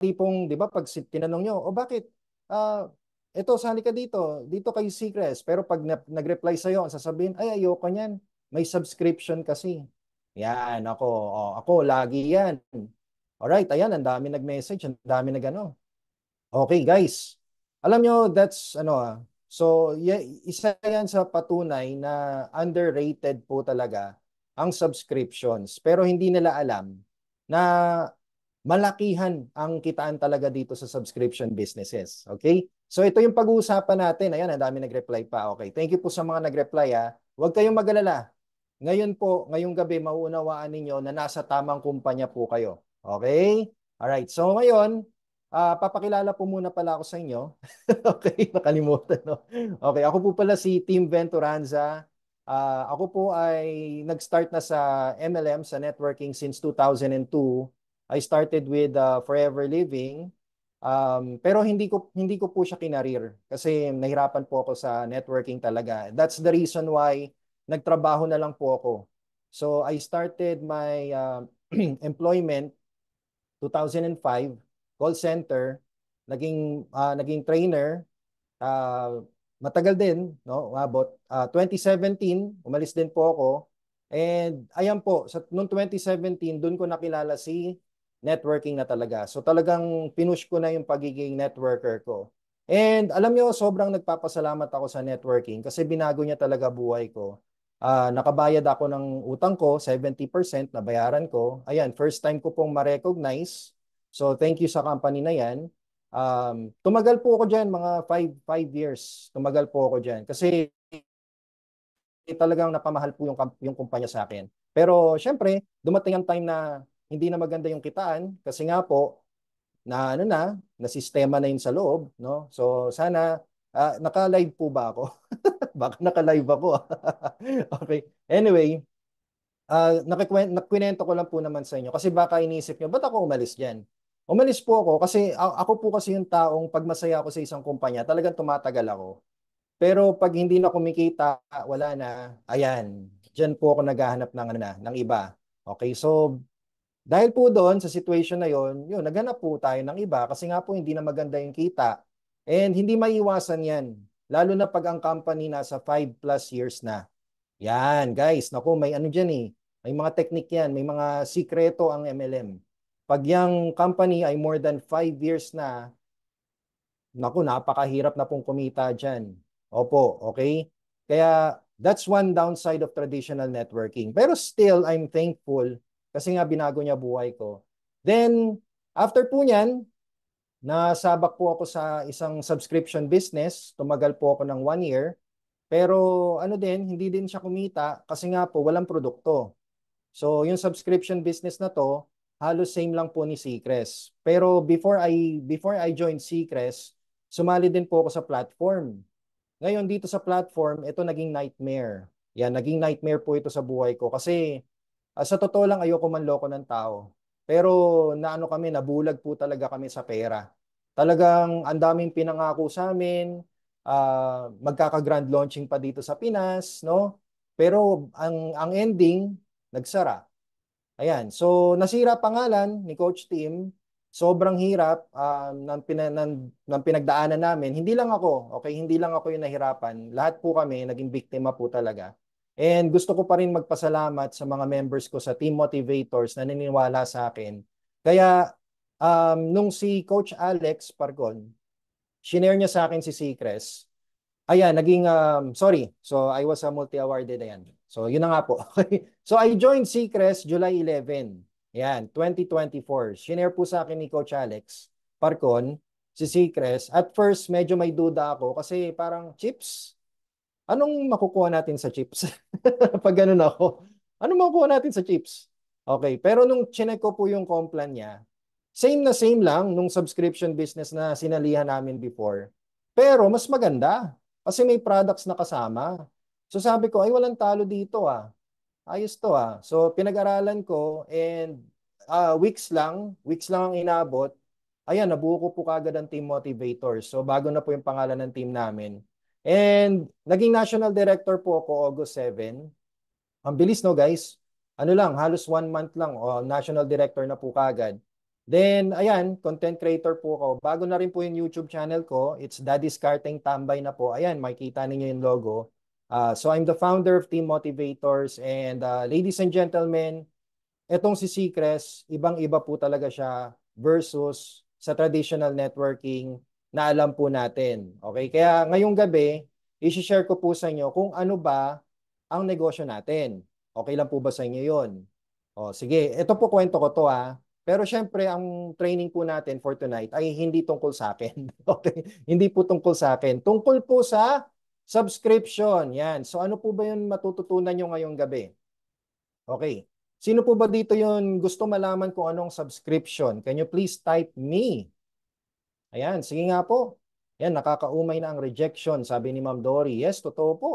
tipong, di ba, pag tinanong nyo, o bakit, ah, ito, sali ka dito, dito kay Seacrest. Pero pag nag-reply sa'yo, ang sasabihin, ay, ayoko niyan. May subscription kasi. Yan, ako, lagi yan. Alright, ayan, ang dami nag-message, ang dami na gano. Okay, guys. Alam nyo, that's, so, isa yan sa patunay na underrated po talaga ang subscriptions. Pero hindi nila alam na malakihan ang kitaan talaga dito sa subscription businesses. Okay? So ito yung pag-uusapan natin. Ayan, ang dami nag-reply pa. Okay. Thank you po sa mga nag-reply ha. Huwag kayong mag-alala. Ngayon po, ngayong gabi, mauunawaan ninyo na nasa tamang kumpanya po kayo. Okay? Alright. So ngayon, papakilala po muna pala ako sa inyo. Okay, nakalimutan, no? Okay, ako po pala si Tim Venturanza. Ako po ay nag-start na sa MLM, sa networking since 2002. I started with Forever Living. Pero hindi ko po siya kinarir kasi nahirapan po ako sa networking talaga. That's the reason why nagtrabaho na lang po ako. So I started my employment 2005, call center, naging trainer, matagal din, no? About 2017, umalis din po ako. And ayan po, noong 2017, doon ko nakilala si networking na talaga. So talagang pinush ko na yung pagiging networker ko. And alam nyo, sobrang nagpapasalamat ako sa networking kasi binago niya talaga buhay ko. Nakabayad ako ng utang ko, 70% nabayaran ko. Ayan, first time ko pong ma-recognize. So thank you sa company na yan. Tumagal po ako dyan, mga 5 years. Tumagal po ako dyan. Kasi talagang napamahal po yung kumpanya sa akin. Pero syempre, dumating ang time na hindi na maganda yung kitaan kasi nga po, na sistema na yun sa loob, no? So sana, naka-live po ba ako? Baka naka-live ako. Okay. Anyway, nakwento ko lang po naman sa inyo kasi baka iniisip nyo, ba't ako umalis dyan? Umalis po ako kasi ako po kasi yung taong pag masaya ako sa isang kumpanya, talagang tumatagal ako. Pero pag hindi na kumikita, wala na, ayan, dyan po ako naghahanap ng, ng iba. Okay, so dahil po doon sa situation na yon, yun, naghanap po tayo ng iba kasi nga po hindi na maganda yung kita. And hindi maiwasan yan, lalo na pag ang company nasa 5+ years na. Yan, guys. Naku, may ano dyan eh. May mga technique yan. May mga sikreto ang MLM. Pag yung company ay more than 5 years na, naku, napakahirap na pong kumita dyan. Opo, okay? Kaya, that's one downside of traditional networking. Pero still, I'm thankful kasi nga binago niya buhay ko. Then, after po niyan, nasabak po ako sa isang subscription business. Tumagal po ako ng 1 year. Pero ano din, hindi din siya kumita kasi nga po walang produkto. So yung subscription business na to, halos same lang po ni Seacrest. Pero before I joined Seacrest, sumali din po ako sa platform. Ngayon dito sa platform, ito naging nightmare. Yan, naging nightmare po ito sa buhay ko kasi sa totoo lang ayoko manloko ng tao. Pero naano kami, nabulag po talaga kami sa pera. Talagang ang daming pinangako sa amin, magkaka-grand launching pa dito sa Pinas, no? Pero ang ending, nagsara. Ayan, so nasira pangalan ni Coach Tim. Sobrang hirap ng pinagdaanan namin. Hindi lang ako, okay? Hindi lang ako yung nahirapan. Lahat po kami naging biktima po talaga. And gusto ko pa rin magpasalamat sa mga members ko sa Team Motivators na naniniwala sa akin. Kaya nung si Coach Alex Pargon, shinare niya sa akin si Seacrest. Ayan, sorry. So, I was a multi-awarded, ayan. So, yun na nga po. Okay. So, I joined Seacrest July 11. Ayan, 2024. Shinare po sa akin ni Coach Alex Parcon, si Seacrest. At first, medyo may duda ako kasi parang chips. Anong makukuha natin sa chips? Pag ganun ako. Anong makukuha natin sa chips? Okay, pero nung chinek ko po yung complan niya, same na same lang nung subscription business na sinalihan namin before. Pero mas maganda kasi may products na kasama. So sabi ko, ay walang talo dito ah. Ayos to ah. So pinag-aralan ko and weeks lang ang inabot. Ayan, nabuo ko po kagad ang Team Motivators. So bago na po yung pangalan ng team namin. And naging national director po ako August 7. Ang bilis no guys. Ano lang, halos 1 month lang. O, national director na po kagad. Then, ayan, content creator po ako. Bago na rin po yung YouTube channel ko. It's Daddy's Karting Tambay na po. Ayan, makikita ninyo yung logo. So, I'm the founder of Team Motivators. And ladies and gentlemen, etong si Seacrest, ibang-iba po talaga siya versus sa traditional networking na alam po natin. Okay? Kaya ngayong gabi, i-share ko po sa inyo kung ano ba ang negosyo natin. Okay lang po ba sa inyo yun? O, sige, ito po kwento ko to ha. Pero syempre, ang training po natin for tonight ay hindi tungkol sa akin. Okay? Hindi po tungkol sa akin. Tungkol po sa subscription. Yan. So ano po ba yung matututunan nyo ngayong gabi? Okay. Sino po ba dito yung gusto malaman kung anong subscription? Can you please type me? Ayan, sige nga po. Yan, nakakaumay na ang rejection, sabi ni Ma'am Dory. Yes, totoo po.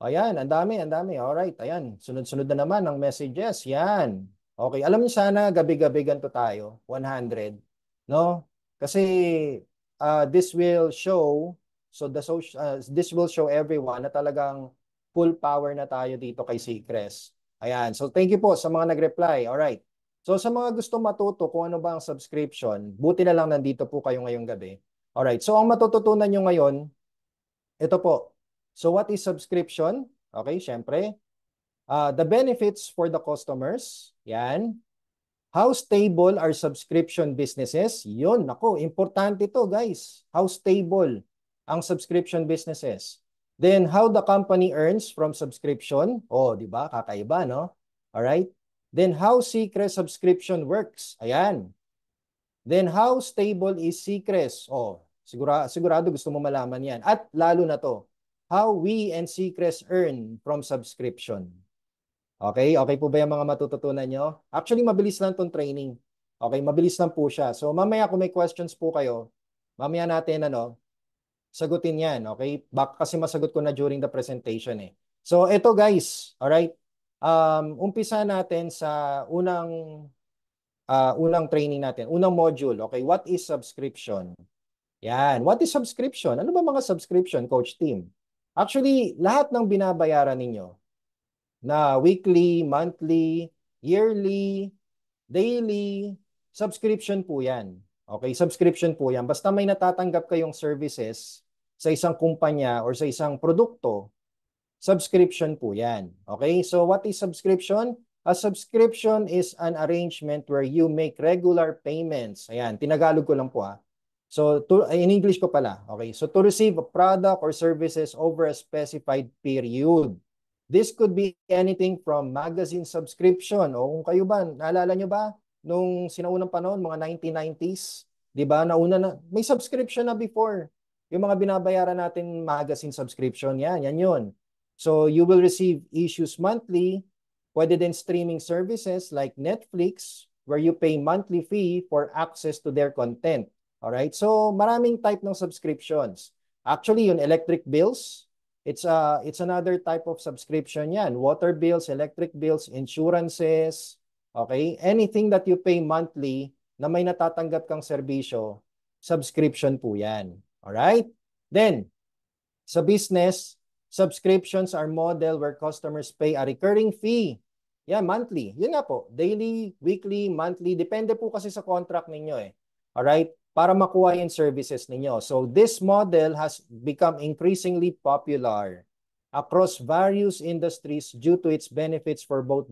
Ayan, ang dami, ang dami. Alright, ayan. Sunod-sunod na naman ang messages. Yan. Okay, alam niyo sana gabi-gabi ganito tayo, 100. No? Kasi this will show, this will show everyone na talagang full power na tayo dito kay Seacrest. Ayan, so thank you po sa mga nag-reply. Alright. So sa mga gusto matuto kung ano ba ang subscription, buti na lang nandito po kayo ngayong gabi. Alright, so ang matututunan nyo ngayon, ito po. So what is subscription? Okay, syempre. The benefits for the customers. Yan. How stable are subscription businesses? Yun, nako, importante to guys. How stable ang subscription businesses. Then, how the company earns from subscription. Oh, di ba? Kakaiba, no? Alright. Then, how Seacrest subscription works. Ayan. Then, how stable is Seacrest? Oh, sigurado gusto mo malaman yan. At lalo na to, how we and Seacrest earn from subscription. Okay? Okay po ba yung mga matututunan nyo? Actually, mabilis lang tong training. Okay, mabilis lang po siya. So, mamaya kung may questions po kayo, mamaya natin, sagutin yan. Okay? Baka kasi masagot ko na during the presentation eh. So, ito guys. Alright? Umpisa natin sa unang training natin. Unang module. Okay? What is subscription? Yan. What is subscription? Ano ba mga subscription, Coach Team? Actually, lahat ng binabayaran ninyo, na weekly, monthly, yearly, daily, subscription po yan. Okay, subscription po yan. Basta may natatanggap kayong services sa isang kumpanya or sa isang produkto, subscription po yan. Okay, so what is subscription? A subscription is an arrangement where you make regular payments. Ayan, tinagalog ko lang po ha. So, in English ko pala. Okay, so to receive a product or services over a specified period. This could be anything from magazine subscription. O kung kayo ba, naalala nyo ba, nung sinaunang panahon, mga 1990s, di ba, nauna na, may subscription na before. Yung mga binabayaran natin magazine subscription, yan yun. So, you will receive issues monthly, pwede din streaming services like Netflix, where you pay monthly fee for access to their content. Alright, so maraming type ng subscriptions. Actually, yung electric bills, it's another type of subscription yan. Water bills, electric bills, insurances, okay? Anything that you pay monthly na may natatanggap kang serbisyo, subscription po yan. Alright? Then, sa business, subscriptions are model where customers pay a recurring fee. Yan, monthly. Yun nga po, daily, weekly, monthly. Depende po kasi sa contract ninyo eh. Alright? Para makuha yung services ninyo. So this model has become increasingly popular across various industries due to its benefits for both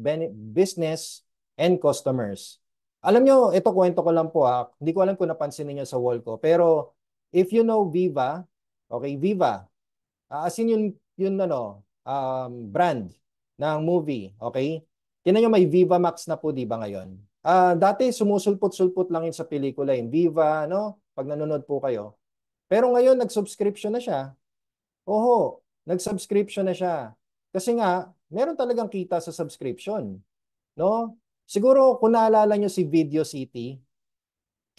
business and customers. Alam nyo, ito kwento ko lang po ha. Hindi ko alam kung napansin niyo sa wall ko. Pero if you know Viva, okay, Viva, as in yun brand ng movie, okay? Tingnan nyo may Viva Max na po, di ba ngayon? Dati sumusulpot-sulpot lang yun sa pelikula, yung Viva, no? Pag nanonood po kayo. Pero ngayon, nag-subscription na siya. Oho, nag-subscription na siya. Kasi nga, meron talagang kita sa subscription. No? Siguro, kung naalala nyo si Video City,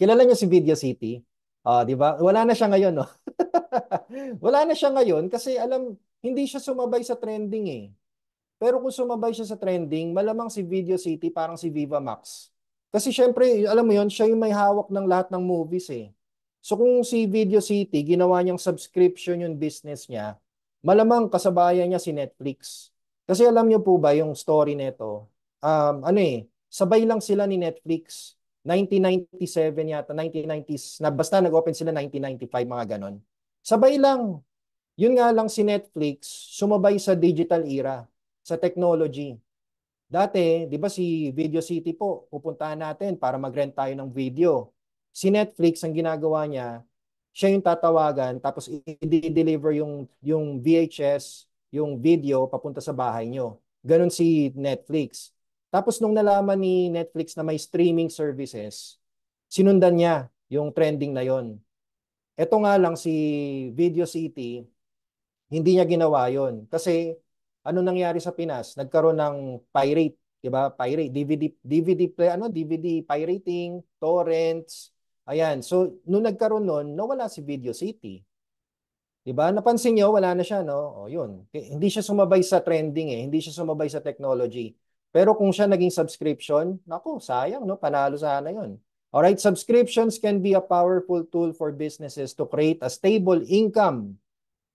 kilala nyo si Video City? Di ba? Wala na siya ngayon, no? Wala na siya ngayon kasi hindi siya sumabay sa trending eh. Pero kung sumabay siya sa trending, malamang si Video City parang si Viva Max. Kasi syempre, alam mo yon, siya yung may hawak ng lahat ng movies eh. So kung si Video City, ginawa niyang subscription yung business niya, malamang kasabayan niya si Netflix. Kasi alam niyo po ba yung story nito? Sabay lang sila ni Netflix. 1997 yata, 1990s, na basta nag-open sila 1995, mga ganon. Sabay lang. Yun nga lang si Netflix, sumabay sa digital era, sa technology. Dati, di ba si Video City po, pupuntahan natin para mag-rent tayo ng video. Si Netflix, ang ginagawa niya, siya yung tatawagan, tapos i-deliver yung VHS, yung video, papunta sa bahay nyo. Ganon si Netflix. Tapos nung nalaman ni Netflix na may streaming services, sinundan niya yung trending na yon. Ito nga lang si Video City, hindi niya ginawa yon. Kasi ano nangyari sa Pinas? Nagkaroon ng pirate, 'di ba? Pirate, DVD play, DVD pirating, torrents. Ayan. So, nung nagkaroon noon, nawala si Video City. 'Di ba? Napansin niyo, wala na siya, no? O, yun. Hindi siya sumabay sa trending eh, hindi siya sumabay sa technology. Pero kung siya naging subscription, naku, sayang, no? Panalo sana 'yun. Alright, subscriptions can be a powerful tool for businesses to create a stable income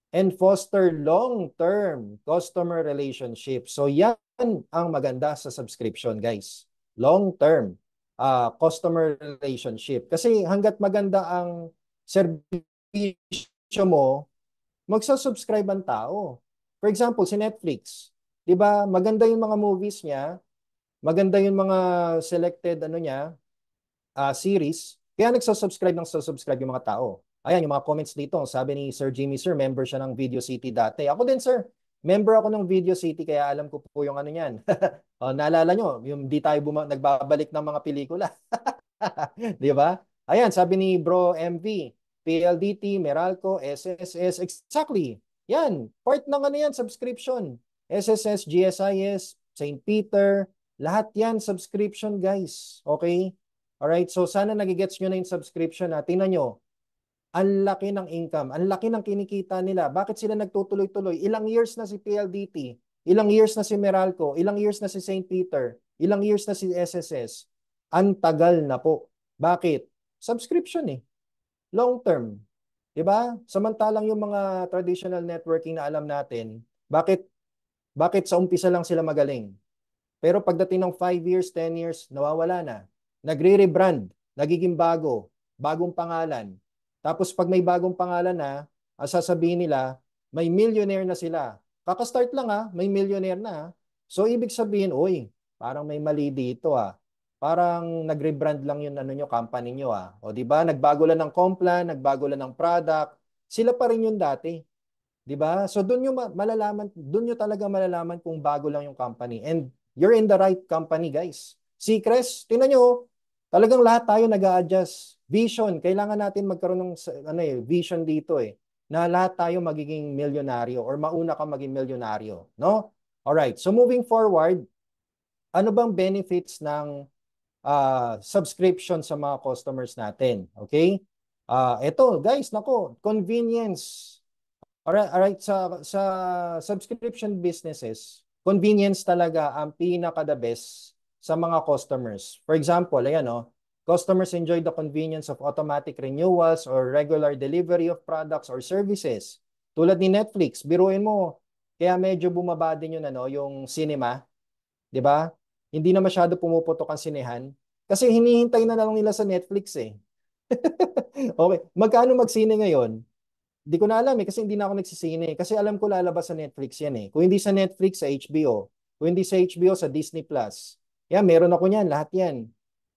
and foster long-term customer relationship. So yan ang maganda sa subscription, guys. Long-term customer relationship. Kasi hanggat maganda ang serbisyo mo, magsa-subscribe ang tao. For example, si Netflix. 'Di ba? Maganda yung mga movies niya, maganda yung mga selected niya, series, kaya nagsasubscribe yung mga tao. Ayan, yung mga comments dito. Sabi ni Sir Jimmy, sir, member siya ng Video City dati. Ako din, sir. Member ako ng Video City, kaya alam ko po yung ano niyan. Naalala nyo, yung di tayo nagbabalik ng mga pelikula. Di ba? Ayan, sabi ni Bro MV, PLDT, Meralco, SSS, exactly. Yan, part ng ano yan, subscription. SSS, GSIS, St. Peter, lahat yan, subscription, guys. Okay? Alright, so sana nagigets nyo na yung subscription na. Tingnan nyo, ang laki ng income, ang laki ng kinikita nila. Bakit sila nagtutuloy-tuloy? Ilang years na si PLDT, ilang years na si Meralco, ilang years na si St. Peter, ilang years na si SSS. Ang tagal na po. Bakit? Subscription eh. Long term. 'Di ba? Samantalang yung mga traditional networking na alam natin, bakit sa umpisa lang sila magaling? Pero pagdating ng 5 years, 10 years, nawawala na. Nagre-rebrand, nagiging bago, bagong pangalan. Tapos pag may bagong pangalan na, sasabihin nila, may millionaire na sila. Kaka-start lang may millionaire na. So ibig sabihin, uy, parang may mali dito Parang nag-rebrand lang yung ano nyo, company nyo O di ba? Nagbago lang ng complan, nagbago lang ng product. Sila pa rin yung dati. 'Di ba? So doon nyo malalaman, doon nyo talaga malalaman kung bago lang yung company. And you're in the right company, guys. Seacrest, tingnan nyo, talagang lahat tayo nag-a-adjust. Vision, kailangan natin magkaroon ng vision dito na lahat tayo magiging milyonaryo or mauna ka maging milyonaryo, no? All right. So moving forward, ano bang benefits ng subscription sa mga customers natin? Okay? Ito, guys, nako, convenience. Alright, sa subscription businesses, convenience talaga ang pinaka the best sa mga customers. For example, ayan customers enjoy the convenience of automatic renewals or regular delivery of products or services. Tulad ni Netflix, biruin mo, kaya medyo bumaba din yung cinema, 'di ba? Hindi na masyado pumuputok ang sinehan kasi hinihintay na lang nila sa Netflix eh. Okay, magkano magsine ngayon? Di ko na alam kasi hindi na ako nagsisine. Kasi alam ko lalabas sa Netflix yan Kung hindi sa Netflix, sa HBO. Kung hindi sa HBO, sa Disney Plus. Yan, meron ako niyan, lahat yan.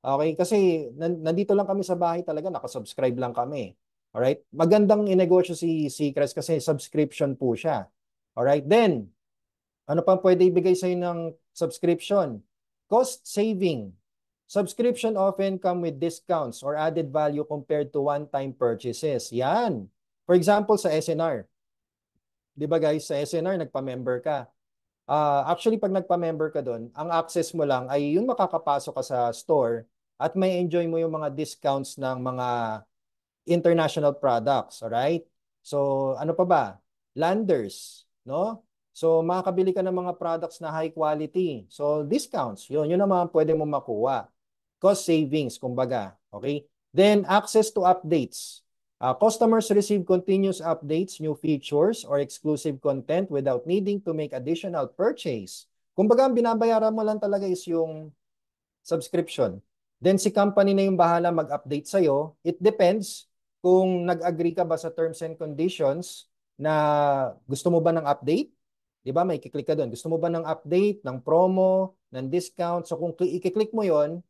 Okay, kasi nandito lang kami sa bahay talaga, nakasubscribe lang kami. Alright? Magandang inegosyo si Seacrest kasi subscription po siya. Alright, then, ano pa pwede ibigay sa'yo ng subscription? Cost saving. Subscription often come with discounts or added value compared to one-time purchases. Yan. For example, sa SNR. Di ba guys, sa SNR, nagpa-member ka. Actually, pag nagpa-member ka doon, ang access mo lang ay yung makakapasok ka sa store at may enjoy mo yung mga discounts ng mga international products. Alright? So, ano pa ba? Landers. No? So, makakabili ka ng mga products na high quality. So, discounts. Yun naman pwede mo makuha. Cost savings, kumbaga. Okay? Then, access to updates. Customers receive continuous updates, new features, or exclusive content without needing to make additional purchase. Kumbaga, ang binabayaran mo lang talaga is yung subscription. Then si company na yung bahala mag-update sa'yo. It depends kung nag-agree ka ba sa terms and conditions na gusto mo ba ng update. Di ba? May kiklik ka doon. Gusto mo ba ng update, ng promo, ng discount? So kung i-click mo yon,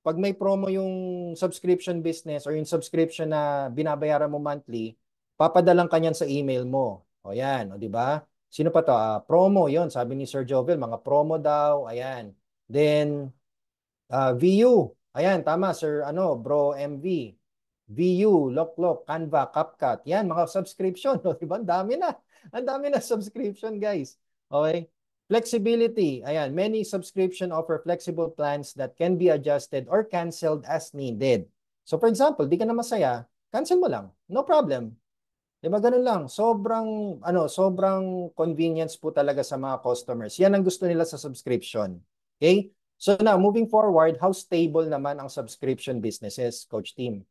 pag may promo yung subscription business or yung subscription na binabayaran mo monthly, papadalang ka niyan sa email mo. O yan, o di ba? Sino pa to? Promo, yon. Sabi ni Sir Jovel, mga promo daw. Ayan. Then, VU. Ayan, tama, Sir, Bro MV. VU, Loklok, Canva, CapCut. Yan, mga subscription. O, diba? Ang dami na. Ang dami na subscription, guys. Okay? Flexibility. Ayan, many subscription offer flexible plans that can be adjusted or canceled as needed. So, for example, di ka na masaya, cancel mo lang. No problem. Diba ganun lang? Sobrang convenience po talaga sa mga customers. Yan ang gusto nila sa subscription. Okay? So now, moving forward, how stable naman ang subscription businesses, Coach Team?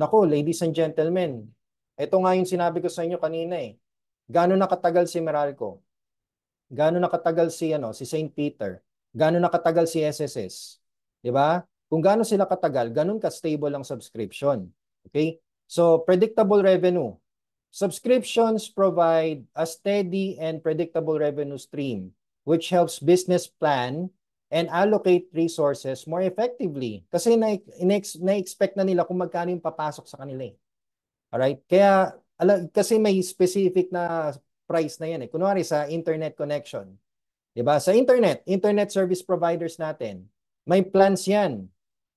Naku, ladies and gentlemen, ito nga yung sinabi ko sa inyo kanina eh. Gaano nakatagal si Meralco? Gaano nakatagal si St. Peter? Gaano nakatagal si SSS? 'Di ba? Kung gaano sila katagal, ganun ka-stable ang subscription. Okay? So, predictable revenue. Subscriptions provide a steady and predictable revenue stream which helps business plan and allocate resources more effectively. Kasi na-expect na nila kung magkano yung papasok sa kanila eh. Alright? Kaya, kasi may specific na price na yan eh. Kunwari sa internet connection. Diba? Sa internet service providers natin, may plans yan.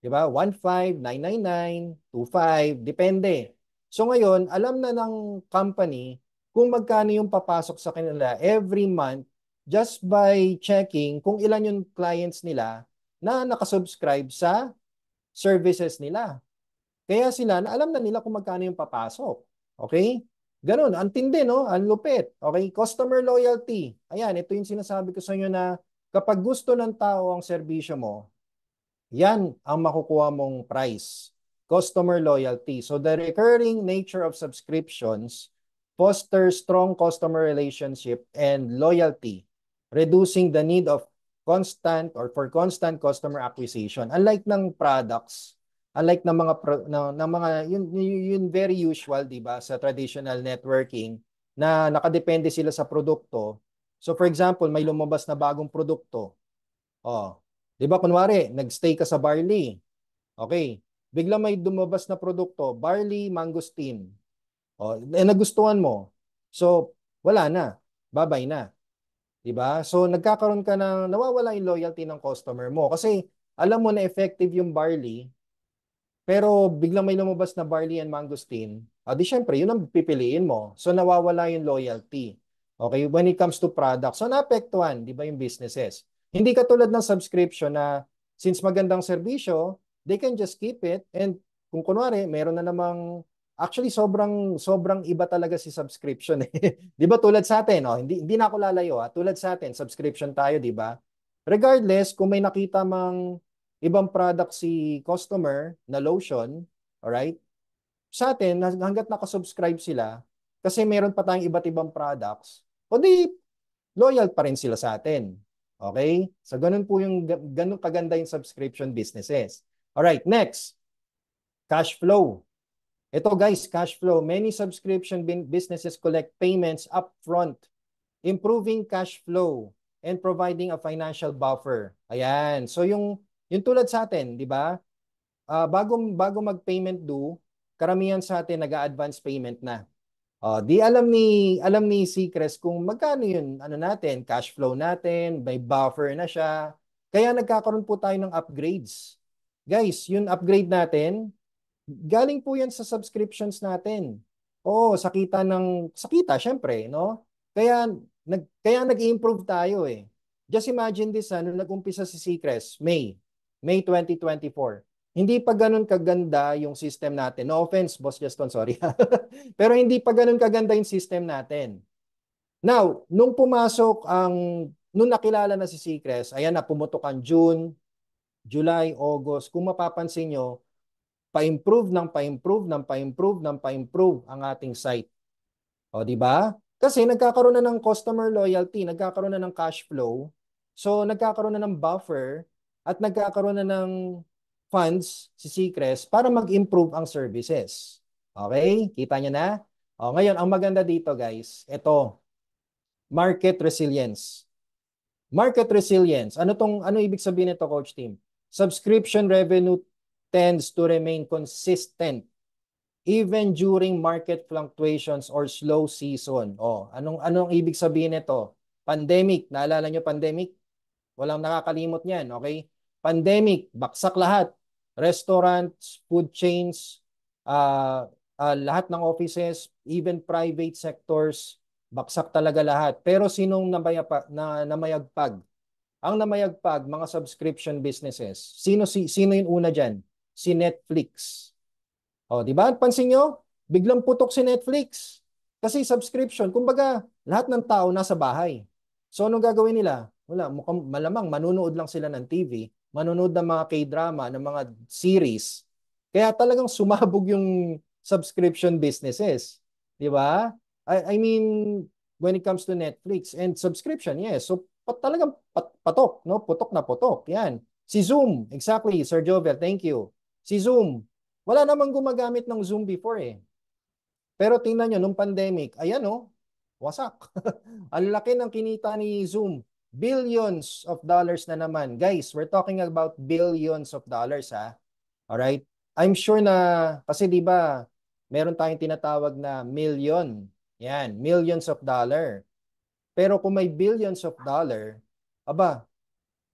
Diba? 1.5, 999, 2.5, depende. So ngayon, alam na ng company kung magkano yung papasok sa kanila every month just by checking kung ilan yung clients nila na nakasubscribe sa services nila. Kaya sila, na alam na nila kung magkano yung papasok. Okay? Ganun, ang tindi, no? Ang lupit. Okay? Customer loyalty. Ayan, ito yung sinasabi ko sa inyo na kapag gusto ng tao ang serbisyo mo, yan ang makukuha mong price. Customer loyalty. So the recurring nature of subscriptions fosters strong customer relationship and loyalty, reducing the need of constant or for constant customer acquisition. Unlike ng products, unlike ng mga yun very usual, 'di ba, sa traditional networking na nakadepende sila sa produkto. So for example, may lumabas na bagong produkto. Oh, 'di ba kunwari, nagstay ka sa Barley. Okay. Bigla may lumabas na produkto, Barley Mangosteen. Oh, nagustuhan mo. So, wala na. Bye-bye na. 'Di ba? So, nagkakaroon ka ng nawawala yung loyalty ng customer mo kasi alam mo na effective yung barley, pero biglang may lumabas na barley and mangosteen, di syempre, yun ang pipiliin mo. So, nawawala yung loyalty. Okay? When it comes to products, so naapektuhan, di ba, yung businesses. Hindi katulad ng subscription na since magandang serbisyo, they can just keep it and kung kunwari, meron na namang actually sobrang iba talaga si subscription eh. 'Di ba tulad sa atin, hindi na ako lalayo tulad sa atin, subscription tayo, 'di ba? Regardless kung may nakita mang ibang product si customer na lotion, alright? Sa atin, hanggat nakasubscribe sila, kasi meron pa tayong iba't ibang products, o di, loyal pa rin sila sa atin. Okay? So, ganun po ganun kaganda yung subscription businesses. Alright, next. Cash flow. Ito guys, cash flow. Many subscription businesses collect payments upfront, improving cash flow and providing a financial buffer. Ayan. So yung tulad sa atin, di ba? Bago mag-payment due, karamihan sa atin nag-advance payment na. Di alam ni Seacrest kung magkano yun, natin, cash flow natin, may buffer na siya. Kaya nagkakaroon po tayo ng upgrades. Guys, yung upgrade natin, galing po yan sa subscriptions natin. Oo, sakita syempre, no? Kaya nag-improve tayo eh. Just imagine this, nung nag-umpisa si Seacrest, May 2024. Hindi pa ganun kaganda yung system natin. No offense, Boss Justin, sorry. Pero hindi pa ganun kaganda yung system natin. Now, nung nakilala na si Seacrest, ayan na, pumutok ang June, July, August. Kung mapapansin nyo, pa-improve ang ating site. O, di ba? Kasi nagkakaroon na ng customer loyalty, nagkakaroon na ng cash flow, so nagkakaroon na ng buffer, at nagkakaroon na ng funds si Seacrest para mag-improve ang services. Okay? Kita nyo na? O, ngayon, ang maganda dito guys, ito, market resilience. Market resilience. Ano ibig sabihin nito, Coach Team? Subscription revenue tends to remain consistent even during market fluctuations or slow season. Oh, anong ibig sabihin nito? Pandemic, naalala nyo pandemic? Walang nakakalimot niyan, okay? Pandemic, baksak lahat. Restaurants, food chains, lahat ng offices, even private sectors, baksak talaga lahat. Pero sinong namayagpag? Ang namayagpag, mga subscription businesses. Sino yung una diyan? Si Netflix. Oh, di ba? Pansin nyo? Biglang putok si Netflix. Kasi subscription, kumbaga, lahat ng tao nasa bahay. So, anong gagawin nila? Wala, mukhang malamang manunood lang sila ng TV, manunood ng mga K-drama, ng mga series. Kaya talagang sumabog yung subscription businesses. Di ba? I mean, when it comes to Netflix and subscription, yes. So, talagang patok, no? Putok na putok. Yan. Si Zoom, exactly, Sir Jovel, thank you. Si Zoom, wala namang gumagamit ng Zoom before eh. Pero tingnan nyo, nung pandemic, ayan oh, wasak. Ang laki ng kinita ni Zoom. Billions of dollars na naman. Guys, we're talking about billions of dollars ha. Alright? I'm sure na, kasi di ba, meron tayong tinatawag na million. Yan, millions of dollar. Pero kung may billions of dollar, aba,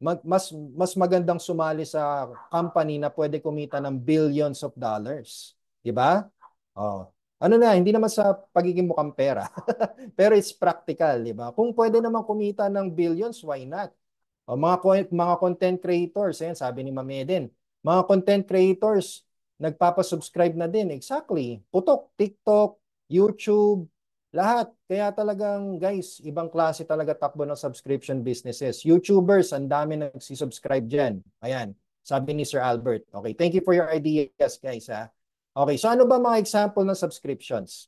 mas magandang sumali sa company na pwede kumita ng billions of dollars. 'Di ba? Oh. Ano na, hindi naman sa pagiging mukhang pera. Pero it's practical, 'di ba? Kung pwede naman kumita ng billions, why not? O mga content creators, ayan, sabi ni Ma'am Eden, mga content creators nagpapa-subscribe na din. Exactly. Putok, TikTok, YouTube, lahat. Kaya talagang guys, ibang klase talaga takbo ng subscription businesses. YouTubers, ang dami nagsisubscribe dyan. Ayan, sabi ni Sir Albert. Okay, thank you for your ideas guys ha. Okay, so ano ba mga example ng subscriptions?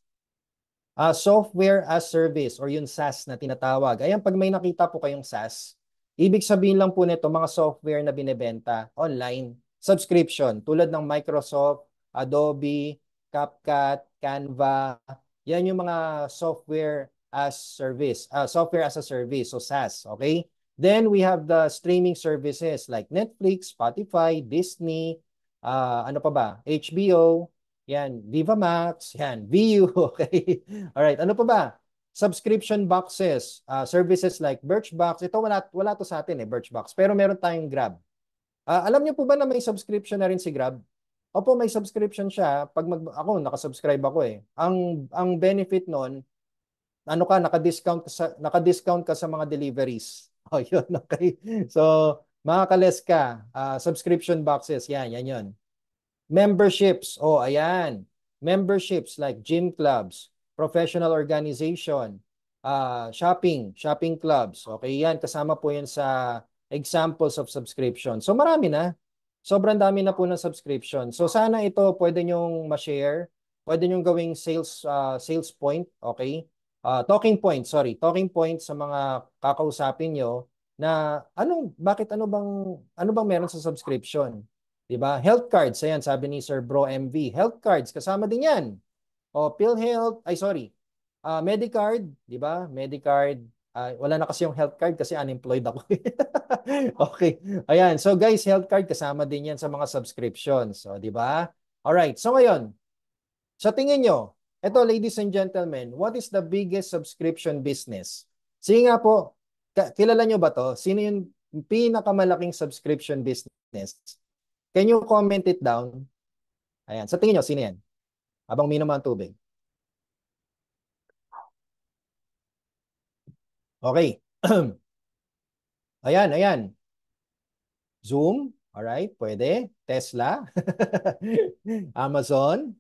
Software as service or yung SaaS na tinatawag. Ayan, pag may nakita po kayong SaaS, ibig sabihin lang po nito mga software na binebenta online. Subscription, tulad ng Microsoft, Adobe, CapCut, Canva. Yan yung mga software as service, software as a service, so SaaS, okay? Then we have the streaming services like Netflix, Spotify, Disney, ano pa ba? HBO, yan, Viva Max, yan, Viu, okay? Alright, ano pa ba? Subscription boxes, services like Birchbox. Ito wala to sa atin eh, Birchbox. Pero meron tayong Grab. Alam niyo po ba na may subscription na rin si Grab? Opo, may subscription siya. Pag ako, nakasubscribe ako eh. Ang benefit nun, ano ka, naka-discount ka sa mga deliveries. Oh, yun, okay. So, makakales ka. Subscription boxes, yan yun. Memberships, oh ayan. Memberships like gym clubs, professional organization, shopping clubs. Okay, yan. Kasama po yan sa examples of subscription. So marami na. Sobrang dami na po ng subscription. So sana ito pwede nyong ma-share. Pwede nyong gawing sales point. Okay? Talking point sa mga kakausapin nyo na ano bang meron sa subscription? 'Di ba? Health cards, ayan, sabi ni Sir Bro MV. Health cards, kasama din 'yan. O PhilHealth, Medicard, 'di ba? Medicard, wala na kasi yung health card kasi unemployed ako. Okay. Ayan, so guys, health card kasama din 'yan sa mga subscriptions, so 'di ba? All right. So ngayon, sa tingin nyo, eto ladies and gentlemen, what is the biggest subscription business? Sige nga po, kilala nyo ba to? Sino yung pinakamalaking subscription business? Can you comment it down? Ayan. Sa tingin nyo, sino yan? Habang minom ang tubig. Okay. Ayan. Zoom. Alright, pwede. Tesla. Amazon.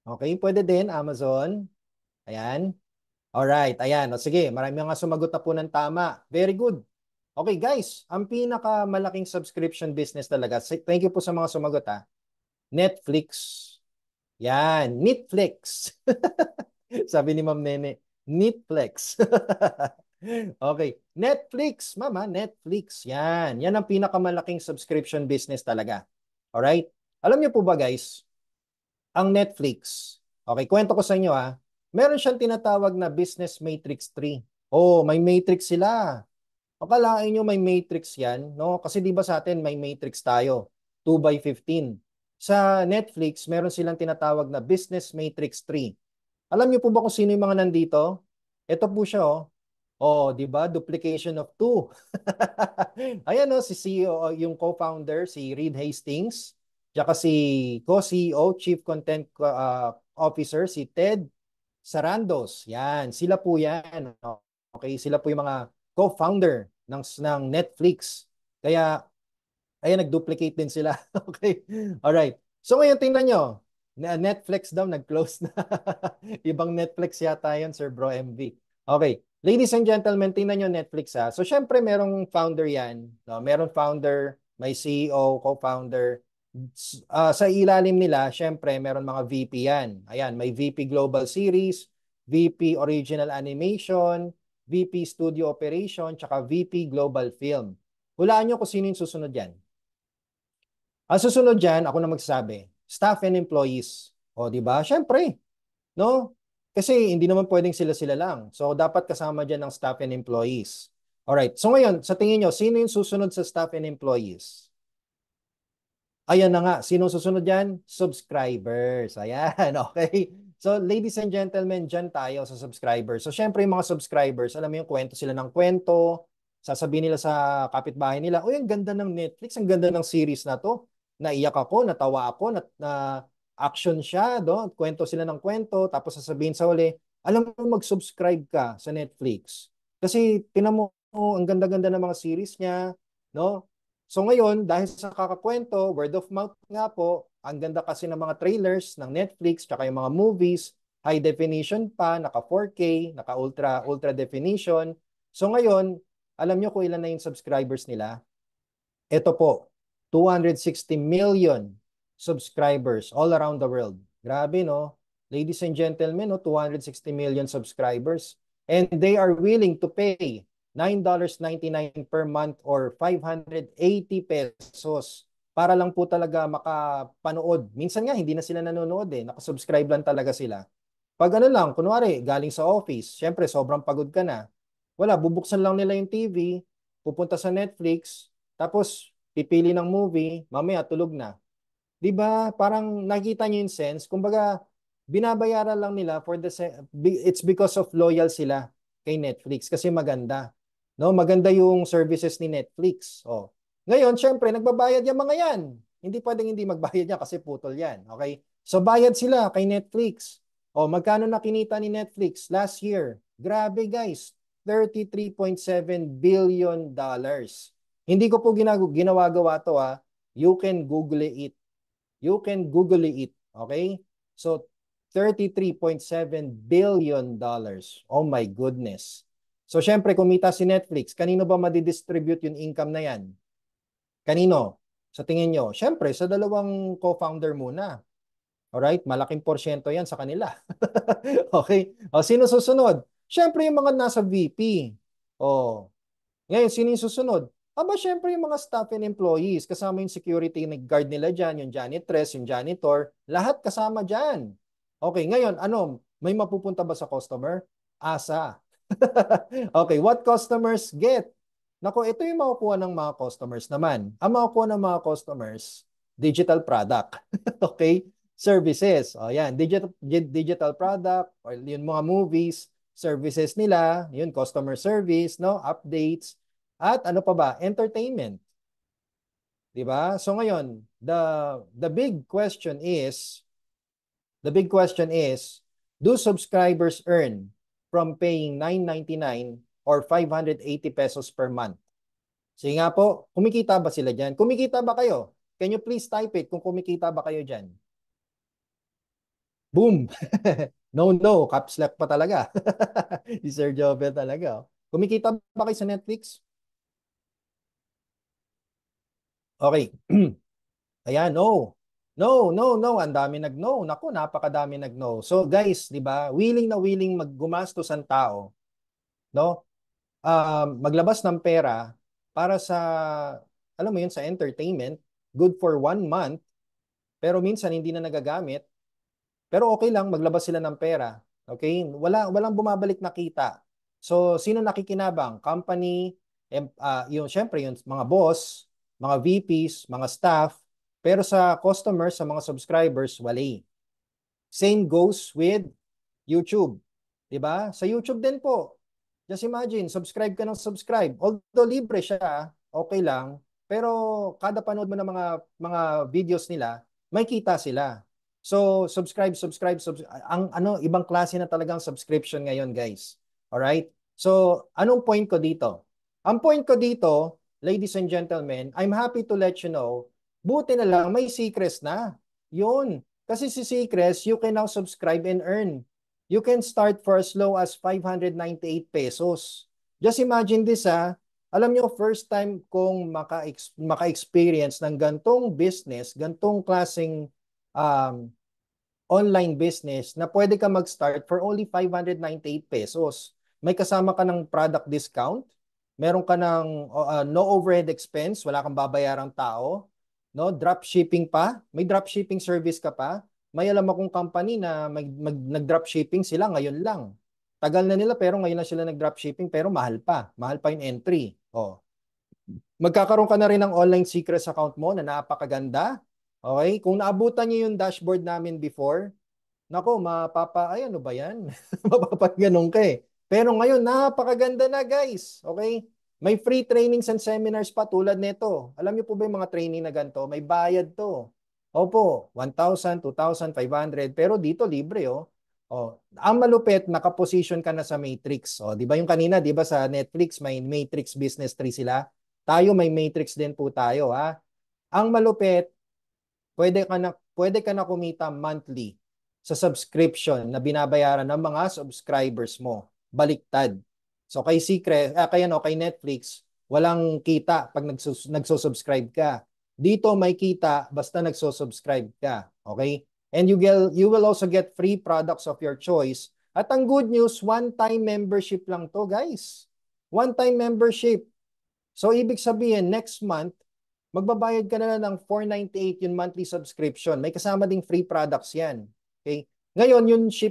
Okay, pwede din. Amazon. Ayan. Alright, ayan. O sige, marami mga sumagot na po ng tama. Very good. Okay guys, ang pinakamalaking subscription business talaga, thank you po sa mga sumagot ha, Netflix. Yan, Netflix. Sabi ni Ma'am Nene, Netflix. Okay, Netflix, mama, Netflix. Yan ang pinakamalaking subscription business talaga. Alright? Alam niyo po ba guys, ang Netflix, okay, kwento ko sa inyo meron siyang tinatawag na Business Matrix 3. Oh, may matrix sila. Akalain nyo may matrix yan, no? Kasi di ba sa atin may matrix tayo, 2 by 15. Sa Netflix, meron silang tinatawag na Business Matrix 3. Alam niyo po ba kung sino yung mga nandito? Ito po siya, oh. Oh, di ba? Duplication of two. Ayan, oh, si CEO, yung co-founder, si Reed Hastings, tsaka si co-CEO, Chief Content Officer, si Ted Sarandos. Yan, sila po yan. Okay, sila po yung mga co-founder ng Netflix. Kaya nag-duplicate din sila. Okay. All right. So ngayon tingnan nyo. Netflix daw nag-close na. Ibang Netflix yata yun, Sir Bro MV. Okay. Ladies and gentlemen, tingnan nyo Netflix So syempre merong founder yan. No? Meron founder, may CEO, co-founder. Sa ilalim nila, syempre meron mga VP yan. Ayan, may VP Global Series, VP Original Animation, VP Studio Operation, tsaka VP Global Film. Hulaan nyo kung sino yung susunod yan. Ang susunod dyan, ako na magsasabi, staff and employees. O, di ba? Siyempre, no? Kasi hindi naman pwedeng sila-sila lang. So, dapat kasama dyan ng staff and employees. Alright. So, ngayon, sa tingin nyo, sino yung susunod sa staff and employees? Ayan na nga. Sino susunod dyan? Subscribers. Ayan, okay. So, ladies and gentlemen, dyan tayo sa subscribers. So, syempre, yung mga subscribers, alam mo yung kwento sila ng kwento, sasabihin nila sa kapitbahay nila, uy, ang ganda ng Netflix, ang ganda ng series na to. Naiyak ako, natawa ako, na action siya, do? Kwento sila ng kwento, tapos sasabihin sa uli, alam mo, mag-subscribe ka sa Netflix. Kasi, tinan mo, ang ganda-ganda ng mga series niya, no? So ngayon, dahil sa kakakwento, word of mouth nga po, ang ganda kasi ng mga trailers ng Netflix, tsaka yung mga movies, high definition pa, naka 4K, naka ultra definition. So ngayon, alam nyo kung ilan na yung subscribers nila? Ito po, 260 million subscribers all around the world. Grabe, no? Ladies and gentlemen, no, 260 million subscribers. And they are willing to pay $9.99 per month or 580 pesos para lang po talaga makapanood. Minsan nga, hindi na sila nanonood Nakasubscribe lang talaga sila. Pag ano lang, kunwari, galing sa office, syempre, sobrang pagod ka na. Wala, bubuksan lang nila yung TV, pupunta sa Netflix, tapos pipili ng movie, mamaya tulog na. 'Di ba? Parang nakita niyo yung sense. Kumbaga, binabayaran lang nila for it's because of loyal sila kay Netflix kasi maganda. No, maganda yung services ni Netflix. Oh. Ngayon, syempre, nagbabayad yung mga yan. Hindi pwedeng hindi magbayad yan kasi putol yan. Okay? So, bayad sila kay Netflix. Oh, magkano na kinita ni Netflix last year? Grabe, guys. $33.7 billion. Hindi ko po ginawa-gawa to You can Google it. You can Google it. Okay? So, $33.7 billion. Oh my goodness. So, syempre, kumita si Netflix. Kanino ba madidistribute yung income na yan? Kanino? Sa tingin nyo? Syempre, sa dalawang co-founder muna. Alright? Malaking porsyento yan sa kanila. Okay? O, sino susunod? Syempre, yung mga nasa VP. O, ngayon, sino yung susunod? Aba, syempre yung mga staff and employees, kasama yung security guard nila dyan, yung janitress, yung janitor, lahat kasama dyan. Okay, ngayon, ano, may mapupunta ba sa customer? Asa. Okay, what customers get? Nako, ito yung makukuha ng mga customers naman. Ang makukuha ng mga customers, digital product. Okay? Services. O yan, digital product, or yung mga movies, services nila, yun, customer service, no? Updates, at ano pa ba? Entertainment. 'Di ba? So ngayon, the big question is, do subscribers earn from paying $9.99 or 580 pesos per month? Sige nga po, kumikita ba sila diyan? Kumikita ba kayo? Can you please type it kung kumikita ba kayo diyan? Boom! No, no, caps lock pa talaga. Si Sir Jovel talaga. Kumikita ba kayo sa Netflix? Okay. Ayan, no. No, no, no. Ang dami nag-no. Naku, napakadami nag-no. So guys, di ba, willing na willing maggumastos ang tao, no? Maglabas ng pera para sa, alam mo yun, sa entertainment, good for 1 month, pero minsan hindi na nagagamit. Pero okay lang, maglabas sila ng pera. Okay? Walang bumabalik na kita. So, sino nakikinabang? Company, yung, syempre, yung mga boss, mga VPs, mga staff. Pero sa customers, sa mga subscribers, wala. Same goes with YouTube. 'Di ba? Sa YouTube din po. Just imagine, subscribe ka ng subscribe. Although libre siya, okay lang, pero kada panood mo ng mga videos nila, may kita sila. So, ang ibang klase na talagang subscription ngayon, guys. All right? So, anong point ko dito? Ang point ko dito, ladies and gentlemen, I'm happy to let you know, buti na lang may Seacrest na. 'Yun. Kasi si Seacrest, you can now subscribe and earn. You can start for as low as 598 pesos. Just imagine this Alam nyo, first time kong maka-experience ng gantong business, gantong klaseng um, online business na pwede ka mag-start for only 598 pesos. May kasama ka ng product discount, meron ka ng no overhead expense, wala kang babayarang tao, no, drop shipping pa, may drop shipping service ka pa. May alam akong company na nag-drop shipping sila ngayon lang. Tagal na nila pero ngayon lang sila nag-drop shipping pero mahal pa. Mahal pa yung entry. Oh. Magkakaroon ka na rin ng online secrets account mo na napakaganda. Okay? Kung naabutan niyo yung dashboard namin before, nako, ay ano ba yan? Mapapaganon ka eh. Pero ngayon, napakaganda na guys. Okay? May free trainings and seminars pa tulad nito. Alam niyo po ba yung mga training na ganito? May bayad to. Opo, 1,000, 2,500. Pero dito libre oh. Oh, ang malupit, nakaposition ka na sa Matrix. Oh, 'di ba yung kanina, 'di ba sa Netflix may Matrix Business 3 sila? Tayo may Matrix din po tayo ha. Ang malupit, pwede ka na kumita monthly sa subscription na binabayaran ng mga subscribers mo. Baliktad. So kay kay Netflix, walang kita pag nagsusubscribe ka. Dito may kita basta nagsusubscribe ka. Okay? And you will also get free products of your choice. At ang good news, one-time membership lang to, guys. One-time membership. So ibig sabihin, next month, magbabayad ka na lang ng 498 yung monthly subscription. May kasama ding free products yan. Okay? Ngayon,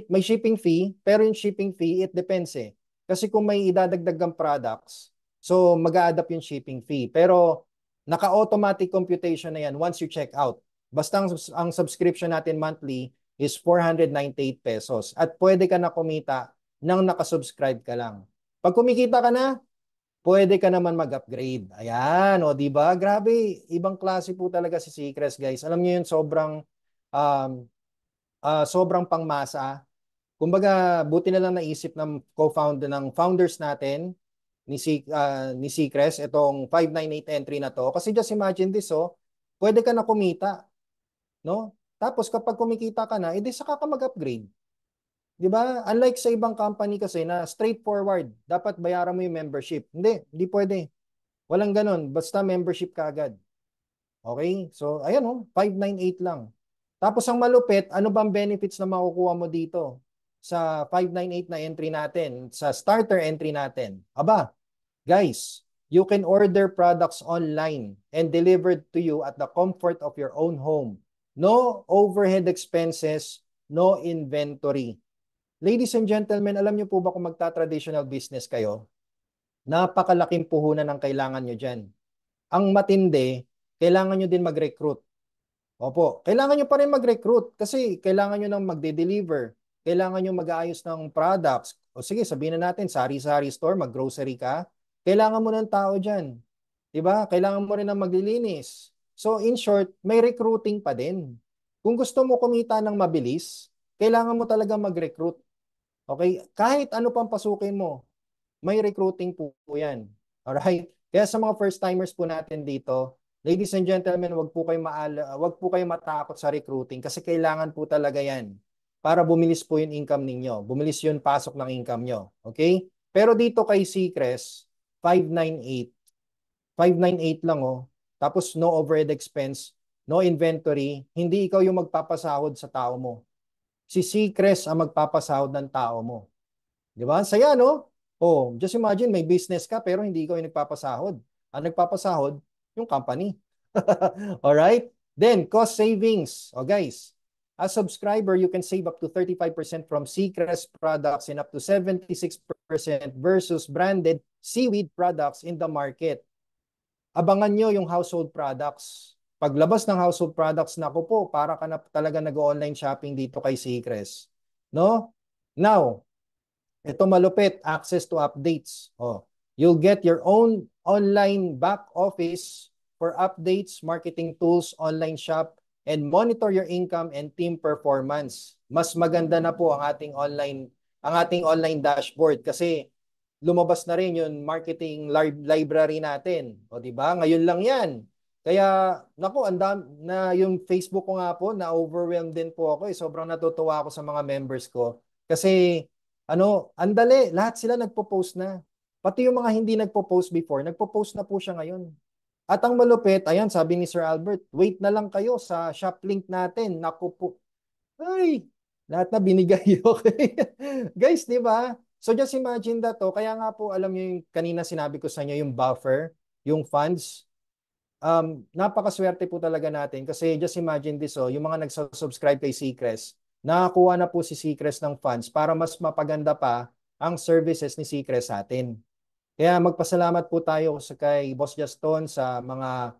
may shipping fee, pero yung shipping fee, it depends eh. Kasi kung may idadagdag kang products, so mag-a-adapt yung shipping fee. Pero naka-automatic computation na yan once you check out. Basta ang subscription natin monthly is 498 pesos. At pwede ka na kumita nang nakasubscribe ka lang. Pag kumikita ka na, pwede ka naman mag-upgrade. Ayan, o di ba? Grabe, ibang klase po talaga si Seacrest, guys. Alam niyo yun, um, sobrang pangmasa. Kumbaga, buti na lang naisip ng founders natin ni Seacrest itong 598 entry na to. Kasi just imagine this, pwede ka na kumita, no? Tapos kapag kumikita ka na, edi saka ka mag-upgrade. 'Di ba? Unlike sa ibang company kasi na straightforward, dapat bayaran mo yung membership. Hindi pwede. Walang ganun, basta membership ka agad. Okay? So, ayan 598 lang. Tapos ang malupit, ano bang benefits na makukuha mo dito sa 598 na entry natin, sa starter entry natin? Aba, guys, you can order products online and delivered to you at the comfort of your own home. No overhead expenses, no inventory. Ladies and gentlemen, alam niyo po ba kung magta-traditional business kayo, napakalaking puhunan ang kailangan nyo dyan. Ang matindi, kailangan nyo din mag-recruit. Opo, kailangan nyo pa rin mag-recruit kasi kailangan nyo nang magde-deliver. Kailangan nyo mag-aayos ng products. O sige, sabihin na natin, sari-sari store, mag-grocery ka. Kailangan mo ng tao dyan. Diba? Kailangan mo rin ng maglilinis. So in short, may recruiting pa din. Kung gusto mo kumita ng mabilis, kailangan mo talaga mag-recruit. Okay? Kahit ano pang pasukin mo, may recruiting po yan. Alright? Kaya sa mga first-timers po natin dito, ladies and gentlemen, wag po kayo matakot sa recruiting kasi kailangan po talaga yan para bumilis po yung income ninyo. Bumilis yung pasok ng income nyo. Okay? Pero dito kay Seacrest, 598. 598 lang Tapos no overhead expense, no inventory, hindi ikaw yung magpapasahod sa tao mo. Si Seacrest ang magpapasahod ng tao mo. Di ba? Saya, no? Just imagine, may business ka pero hindi ikaw yung nagpapasahod. Ang nagpapasahod, yung company. Alright? Then, cost savings. O guys, as subscriber, you can save up to 35% from Seacrest products and up to 76% versus branded seaweed products in the market. Abangan nyo yung household products. Paglabas ng household products, naku po, para ka na talaga nag-online shopping dito kay Seacrest. No? Now, ito malupit, access to updates. Oh, you'll get your own online back office for updates, marketing tools, online shop, and monitor your income and team performance. Mas maganda na po ang ating online dashboard kasi lumabas na rin yung marketing library natin. O di ba? Ngayon lang 'yan. Kaya naku, andam na yung Facebook ko nga po, na-overwhelmed din po ako. Sobrang natutuwa ako sa mga members ko kasi andali, lahat sila nagpo-post na. Pati yung mga hindi nagpo-post before, nagpo-post na po siya ngayon. At ang malupit, ayan, sabi ni Sir Albert, wait na lang kayo sa shop link natin. Naku po. Ay, lahat na binigay. Okay. Guys, di ba? So just imagine that to. Kaya nga po, alam niyo yung kanina sinabi ko sa inyo, yung buffer, yung funds. Napakaswerte po talaga natin kasi just imagine this, yung mga nagsusubscribe kay Seacrest, nakakuha na po si Seacrest ng funds para mas mapaganda pa ang services ni Seacrest sa atin. Kaya magpasalamat po tayo kay Boss Juston sa mga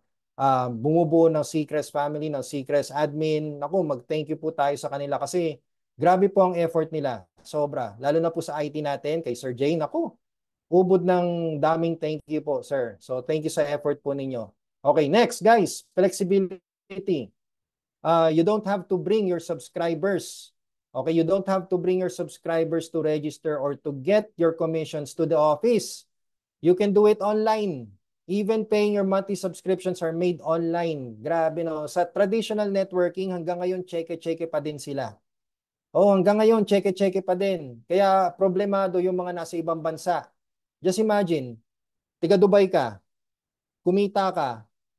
bumubuo ng Seacrest family, ng Seacrest admin. Naku, mag-thank you po tayo sa kanila kasi grabe po ang effort nila. Sobra. Lalo na po sa IT natin, kay Sir Jay. Naku, ubod ng daming thank you po, sir. So thank you sa effort po ninyo. Okay, next guys, flexibility. You don't have to bring your subscribers. Okay, you don't have to bring your subscribers to register or to get your commissions to the office. You can do it online. Even paying your monthly subscriptions are made online. Grabe no. Sa traditional networking, hanggang ngayon, cheque-cheque pa din sila. Oh, hanggang ngayon, cheque-cheque pa din. Kaya problemado yung mga nasa ibang bansa. Just imagine, tiga Dubai ka, kumita ka,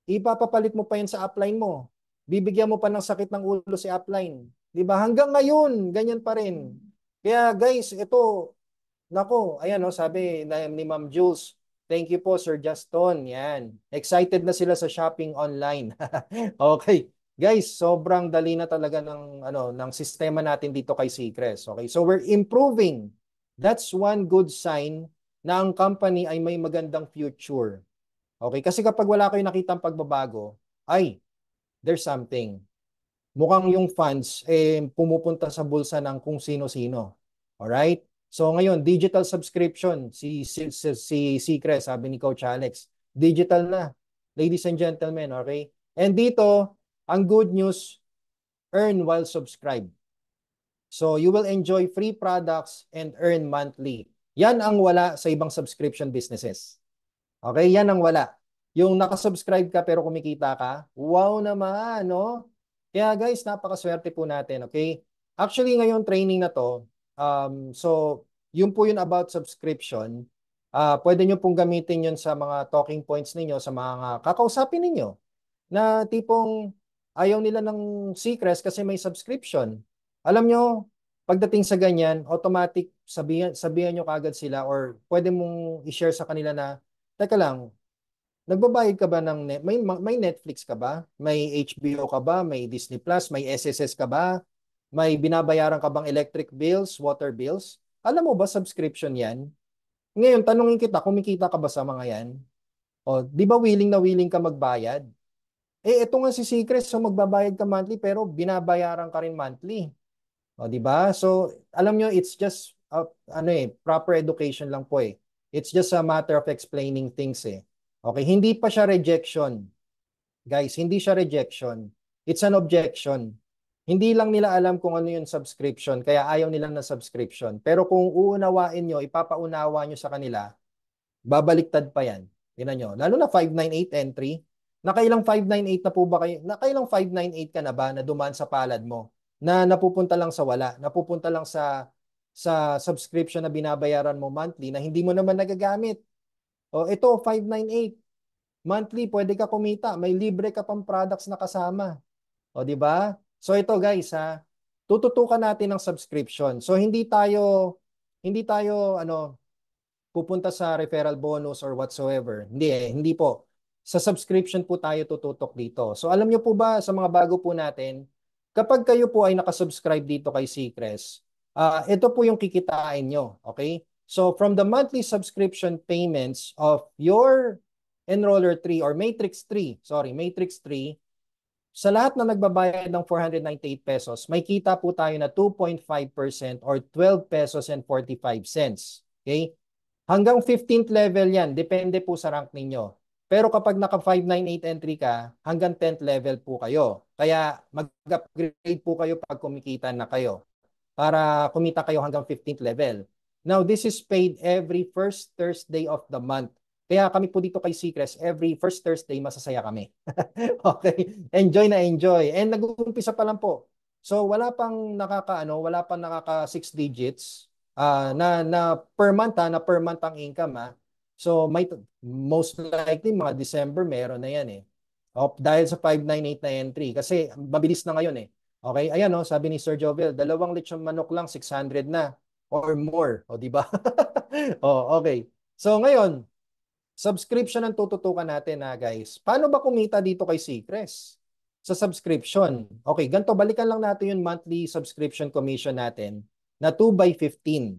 ipapapalit mo pa yan sa upline mo. Bibigyan mo pa ng sakit ng ulo si upline. 'Di ba? Hanggang ngayon, ganyan pa rin. Kaya guys, ito, nako, ayan sabi ni Ma'am Jules, thank you po Sir Juston. Yan. Excited na sila sa shopping online. Okay. Guys, sobrang dali na talaga ng sistema natin dito kay Seacrest. Okay? So we're improving. That's one good sign na ang company ay may magandang future. Okay? Kasi kapag wala kayong nakitang pagbabago, ay, there's something. Mukhang yung funds pumupunta sa bulsa ng kung sino-sino. Alright? So ngayon, digital subscription, si Seacrest, sabi ni Coach Alex, digital na. Ladies and gentlemen, okay? And dito, ang good news, earn while subscribed. So you will enjoy free products and earn monthly. Yan ang wala sa ibang subscription businesses. Okay, yan ang wala. Yung nakasubscribe ka pero kumikita ka, wow naman, no? Kaya guys, napakaswerte po natin, okay? Actually, ngayon training na to, so yun po yun about subscription. Pwede nyo pong gamitin yun sa mga talking points ninyo, sa mga kakausapin ninyo, na tipong ayaw nila ng Seacrest kasi may subscription. Alam nyo, pagdating sa ganyan, automatic sabihan nyo kagad sila or pwede mong i-share sa kanila na, teka lang, nagbabayad ka ba may Netflix ka ba? May HBO ka ba? May Disney Plus? May SSS ka ba? May binabayaran ka bang electric bills, water bills? Alam mo ba subscription 'yan? Ngayon tanungin kita, kumikita ka ba sa mga 'yan? O, 'di ba willing na willing ka magbayad? Ito nga si Secret, so magbabayad ka monthly pero binabayaran ka rin monthly. O, 'di ba? So, alam nyo, it's just proper education lang po eh. It's just a matter of explaining things eh. Okay, hindi pa siya rejection. Guys, hindi siya rejection. It's an objection. Hindi lang nila alam kung ano yung subscription, kaya ayaw nila ng subscription. Pero kung uunawain nyo, ipapaunawa nyo sa kanila, babaliktad pa yan. Tingnan nyo. Lalo na 598 entry. Nakailang 598 na po ba kayo? Nakailang 598 ka na ba na dumaan sa palad mo? Na napupunta lang sa wala, napupunta lang sa subscription na binabayaran mo monthly na hindi mo naman nagagamit. O ito, 598. Monthly, pwede ka kumita. May libre ka pang products na kasama. O, di ba? So ito guys, tututukan natin ng subscription. So hindi tayo pupunta sa referral bonus or whatsoever. Hindi po. sa subscription po tayo tututok dito. So alam niyo po ba sa mga bago po natin, kapag kayo po ay nakasubscribe dito kay Seacrest, ito po yung kikitain nyo. Okay? So from the monthly subscription payments of your Enroller 3 or Matrix 3, sorry, Matrix 3, sa lahat na nagbabayad ng 498 pesos, may kita po tayo na 2.5% or 12 pesos and 45 cents. Okay? Hanggang 15th level yan, depende po sa rank ninyo. Pero kapag naka 598 entry ka, hanggang 10th level po kayo. Kaya mag-upgrade po kayo pag kumikita na kayo para kumita kayo hanggang 15th level. Now, this is paid every first Thursday of the month. Kaya kami po dito kay Seacrest, every first Thursday, masasaya kami. Okay? Enjoy na enjoy. And nag-uumpisa pa lang po. So, wala pang nakaka 6 digits na per month na per month ang income So, most likely, mga December, meron na yan eh. Dahil sa 598 na entry. Kasi, mabilis na ngayon eh. Okay, ayan sabi ni Sir Jovel, 2 lechon manok lang, 600 na or more. O, di ba? Okay. So, ngayon, subscription ang tututukan natin guys. Paano ba kumita dito kay Seacrest? Sa subscription. Okay, ganito, balikan lang natin yung monthly subscription commission natin na 2 by 15.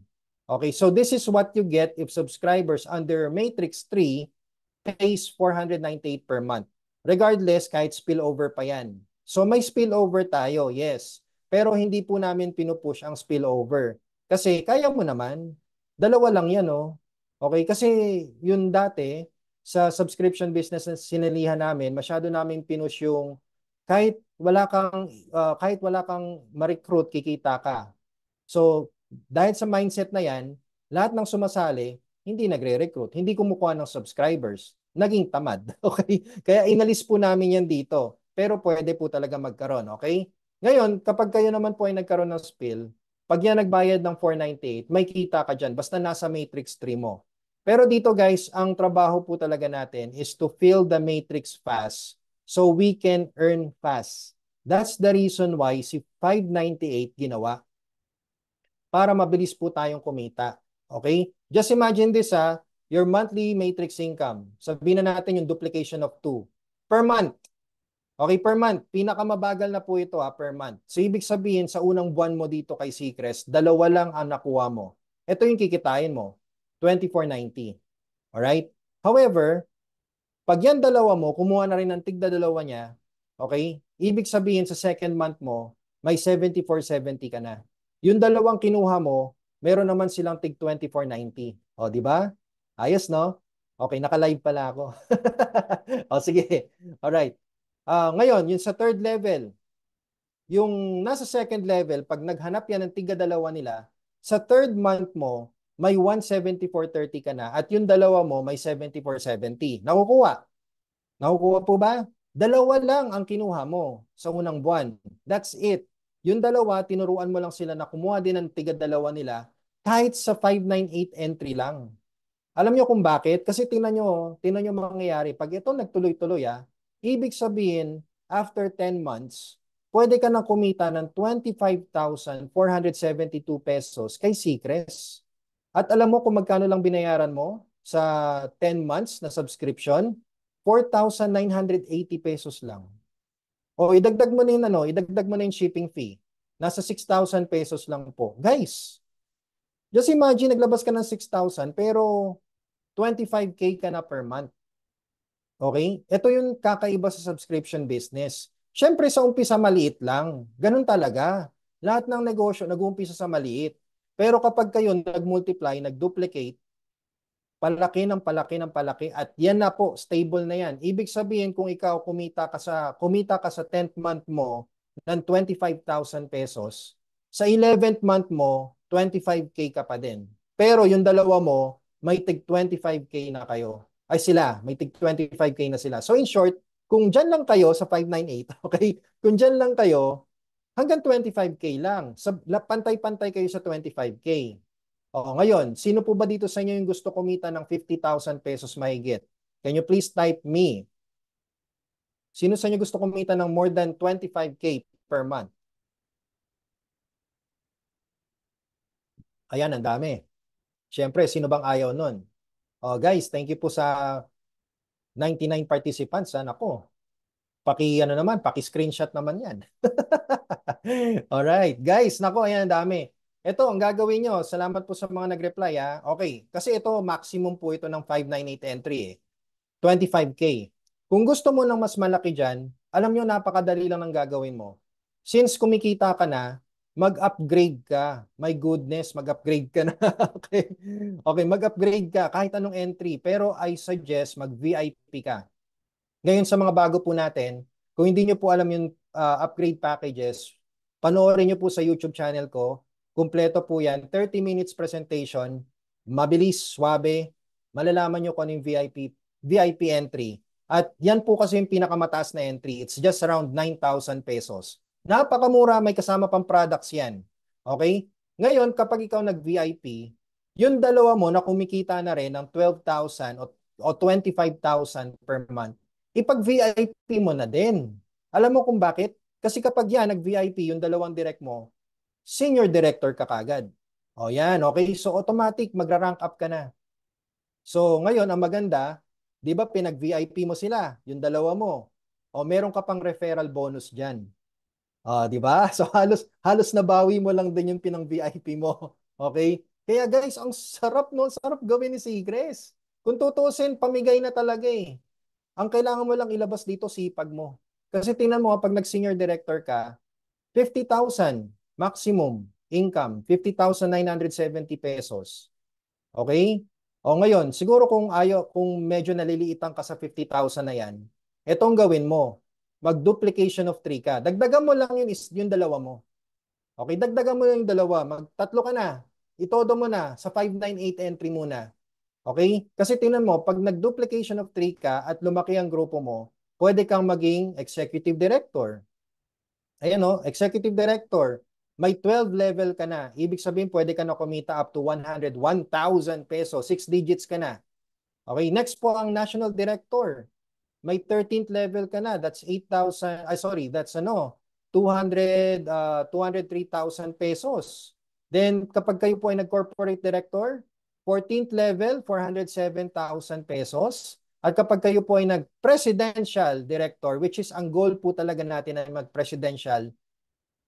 Okay, so this is what you get if subscribers under Matrix 3 pays 498 per month. Regardless, kahit spillover pa yan. So may spillover tayo, yes. Pero hindi po namin pinupush ang spillover. Kasi kaya mo naman. Dalawa lang yan, Okay, kasi yun dati, sa subscription business na sinilihan namin, masyado namin pinush yung kahit wala kang ma-recruit, kikita ka. So, dahil sa mindset na yan, lahat ng sumasali, hindi nagre-recruit, hindi kumukuha ng subscribers, naging tamad. Okay? Kaya inalis po namin yan dito. Pero pwede po talaga magkaroon. Okay? Ngayon, kapag kayo naman po ay nagkaroon ng spill, pag yan nagbayad ng 498, may kita ka dyan, basta nasa matrix 3 mo. Pero dito guys, ang trabaho po talaga natin is to fill the matrix fast so we can earn fast. That's the reason why si 598 ginawa para mabilis po tayong kumita. Okay? Just imagine this your monthly matrix income. Sabihin na natin yung duplication of 2 per month. Okay, per month. Pinakamabagal na po ito per month. So ibig sabihin sa unang buwan mo dito kay Seacrest, 2 lang ang nakuha mo. Ito yung kikitain mo, 2490. Alright? However, pag yan dalawa mo, kumuha na rin ng tigda-dalawa niya, okay? Ibig sabihin sa second month mo, may 7470 ka na. Yung dalawang kinuha mo, meron naman silang tig 2490. O, di ba? Ayos, no? Okay, naka-live pala ako. O, sige. Alright. Ngayon, yung sa third level, yung nasa second level, pag naghanap yan ng tiga-dalawa nila, sa third month mo, may 17430 ka na at yung dalawa mo may 7470. Nakukuha. Nakukuha po ba? Dalawa lang ang kinuha mo sa unang buwan. That's it. Yung dalawa, tinuruan mo lang sila na kumuha din ng tiga-dalawa nila kahit sa 598 entry lang. Alam nyo kung bakit? Kasi tingnan nyo mangyayari. Pag ito nagtuloy-tuloy ibig sabihin, after 10 months, pwede ka nang kumita ng 25,472 pesos kay Seacrest. At alam mo kung magkano lang binayaran mo sa 10 months na subscription? 4,980 pesos lang. O idagdag mo na idagdag mo na yung shipping fee. Nasa 6,000 pesos lang po. Guys, just imagine naglabas ka ng 6,000 pero 25K ka na per month. Okay? Ito yung kakaiba sa subscription business. Siyempre sa umpisa maliit lang. Ganun talaga. Lahat ng negosyo nag-uumpisa sa maliit. Pero kapag kayo nag-multiply, nag-duplicate, palaki ng palaki ng palaki at yan na po, stable na yan. Ibig sabihin kung ikaw kumita ka sa 10th month mo ng 25,000 pesos, sa 11th month mo, 25K ka pa din. Pero yung dalawa mo, may tig 25K na kayo. Ay sila, may tig 25K na sila. So in short, kung dyan lang kayo sa 598, okay? Kung dyan lang kayo, hanggang 25K lang. Pantay-pantay kayo sa 25K. Oo, ngayon, sino po ba dito sa inyo yung gusto kumita ng 50,000 pesos mahigit? Can you please type me? Sino sa inyo gusto kumita ng more than 25K per month? Ayan, ang dami. Siyempre, sino bang ayaw nun? Oh, guys, thank you po sa 99 participants, nako. Ano naman, paki-screenshot naman 'yan. Alright, guys, nako, ayan ang dami. Ito, ang gagawin nyo, salamat po sa mga nag-reply ha. Okay, kasi ito, maximum po ito ng 598 entry 25K. Kung gusto mo ng mas malaki dyan, alam nyo, napakadali lang ng gagawin mo. Since kumikita ka na, mag-upgrade ka. My goodness, mag-upgrade ka na. Okay, okay, mag-upgrade ka kahit anong entry. Pero I suggest mag-VIP ka. Ngayon sa mga bago po natin, kung hindi nyo po alam yung upgrade packages, panoorin nyo po sa YouTube channel ko. Kumpleto po yan. 30 minutes presentation. Mabilis, swabe. Malalaman nyo kung ano yung VIP entry. At yan po kasi yung pinakamataas na entry. It's just around 9,000 pesos. Napakamura, may kasama pang products yan. Okay? Ngayon, kapag ikaw nag-VIP, yung dalawa mo na kumikita na rin ng 12,000 o 25,000 per month, ipag-VIP mo na din. Alam mo kung bakit? Kasi kapag yan, nag-VIP, yung dalawang direct mo, senior director ka kagad. O yan, okay? So automatic, magra-rank up ka na. So ngayon, ang maganda, di ba pinag-VIP mo sila, yung dalawa mo. O meron ka pang referral bonus dyan. Di ba? So halos nabawi mo lang din yung pinang-VIP mo. Okay? Kaya guys, ang sarap no, sarap gawin ni Sigres. Kung tutusin, pamigay na talaga eh. Ang kailangan mo lang ilabas dito, sipag mo. Kasi tingnan mo, pag nag-senior director ka, 50,000 maximum income, 50,970 pesos. Okay? O ngayon, siguro kung medyo naliliitan ka sa 50,000 na yan, etong gawin mo, mag-duplication of 3 ka. Dagdagan mo lang yung dalawa mo. Okay, dagdagan mo yung dalawa. Magtatlo ka na. Itodo mo na sa 598 entry muna. Okay? Kasi tingnan mo, pag nag-duplication of 3 ka at lumaki ang grupo mo, pwede kang maging executive director. Ayan o, executive director. May 12 level ka na. Ibig sabihin, pwede ka na kumita up to 101,000 pesos. 6 digits ka na. Okay, next po ang national director. May 13th level ka na. That's 8,000, sorry, that's 203,000 pesos. Then, kapag kayo po ay nag-corporate director, 14th level, 407,000 pesos. At kapag kayo po ay nag-presidential director, which is ang goal po talaga natin ay mag-presidential,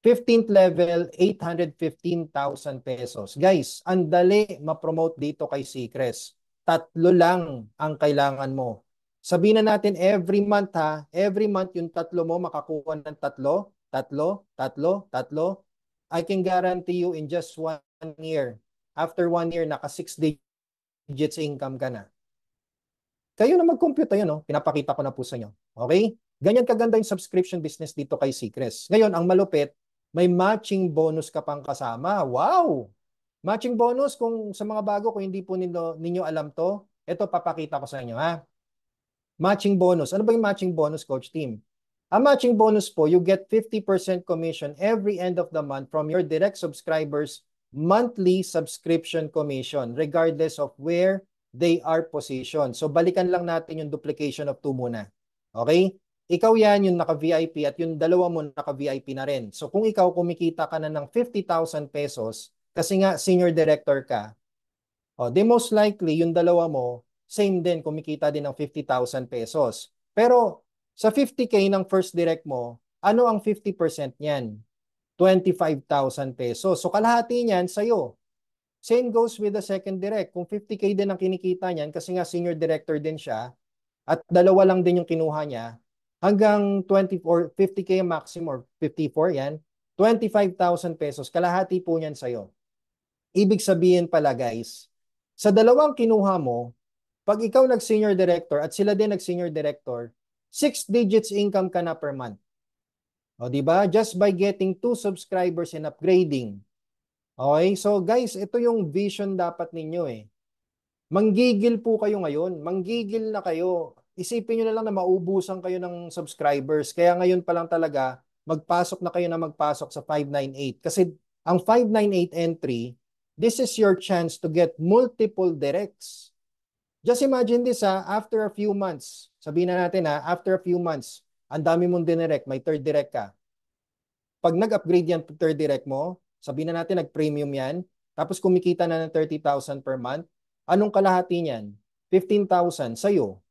15th level, 815,000 pesos. Guys, ang dali ma-promote dito kay Secres. Tatlo lang ang kailangan mo. Sabihin na natin every month ha, every month yung tatlo mo makakuha ng tatlo, tatlo, tatlo, tatlo. I can guarantee you in just 1 year. After 1 year, naka 6 digits income ka na. Kayo na mag-compute yun, no? Pinapakita ko na po sa inyo. Okay? Ganyan kaganda yung subscription business dito kay Secres. Ngayon, ang malupit, may matching bonus ka pang kasama. Wow! Matching bonus, kung sa mga bago, kung hindi po ninyo alam to, ito papakita ko sa inyo, ha? Matching bonus. Ano ba yung matching bonus, Coach Team? Ang matching bonus po, you get 50% commission every end of the month from your direct subscribers' monthly subscription commission, regardless of where they are positioned. So balikan lang natin yung duplication of 2 muna. Okay? Ikaw yan yung naka-VIP at yung dalawa mo naka-VIP na rin. So kung ikaw kumikita ka na ng 50,000 pesos, kasi nga senior director ka, the most likely yung dalawa mo, same din, kumikita din ng 50,000 pesos. Pero sa 50K ng first direct mo, ano ang 50% niyan? 25,000 pesos. So kalahati niyan sa'yo. Same goes with the second direct. Kung 50K din ang kinikita niyan, kasi nga senior director din siya, at dalawa lang din yung kinuha niya, hanggang 24, 50K maximum or 54 yan, 25,000 pesos. Kalahati po niyan sa'yo. Ibig sabihin pala guys, sa dalawang kinuha mo, pag ikaw nag-senior director at sila din nag-senior director, 6 digits income ka na per month. O, di ba? Just by getting 2 subscribers and upgrading. Okay? So guys, ito yung vision dapat ninyo eh. Manggigil po kayo ngayon. Manggigil na kayo. Isipin nyo na lang na maubusan kayo ng subscribers. Kaya ngayon pa lang talaga, magpasok na kayo na magpasok sa 598. Kasi ang 598 entry, this is your chance to get multiple directs. Just imagine this after a few months. Sabihin na natin after a few months, ang dami mong dinirect, may third direct ka. Pag nag-upgrade yan to third direct mo, sabihin na natin nag-premium yan, tapos kumikita na ng 30,000 per month, anong kalahati niyan? 15,000 sa'yo.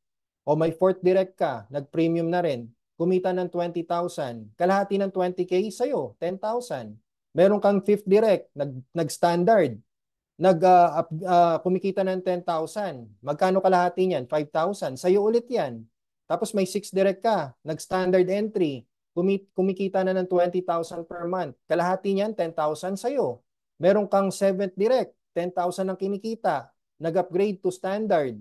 O may fourth direct ka, nag-premium na rin, kumita ng 20,000, kalahati ng 20K sa'yo, 10,000. Meron kang fifth direct, nag-standard, kumikita ng 10,000. Magkano kalahati niyan? 5,000. Sa'yo ulit yan. Tapos may sixth direct ka, nag-standard entry, kumikita na ng 20,000 per month. Kalahati niyan, 10,000 sa'yo. Meron kang seventh direct, 10,000 ang kinikita, nag-upgrade to standard.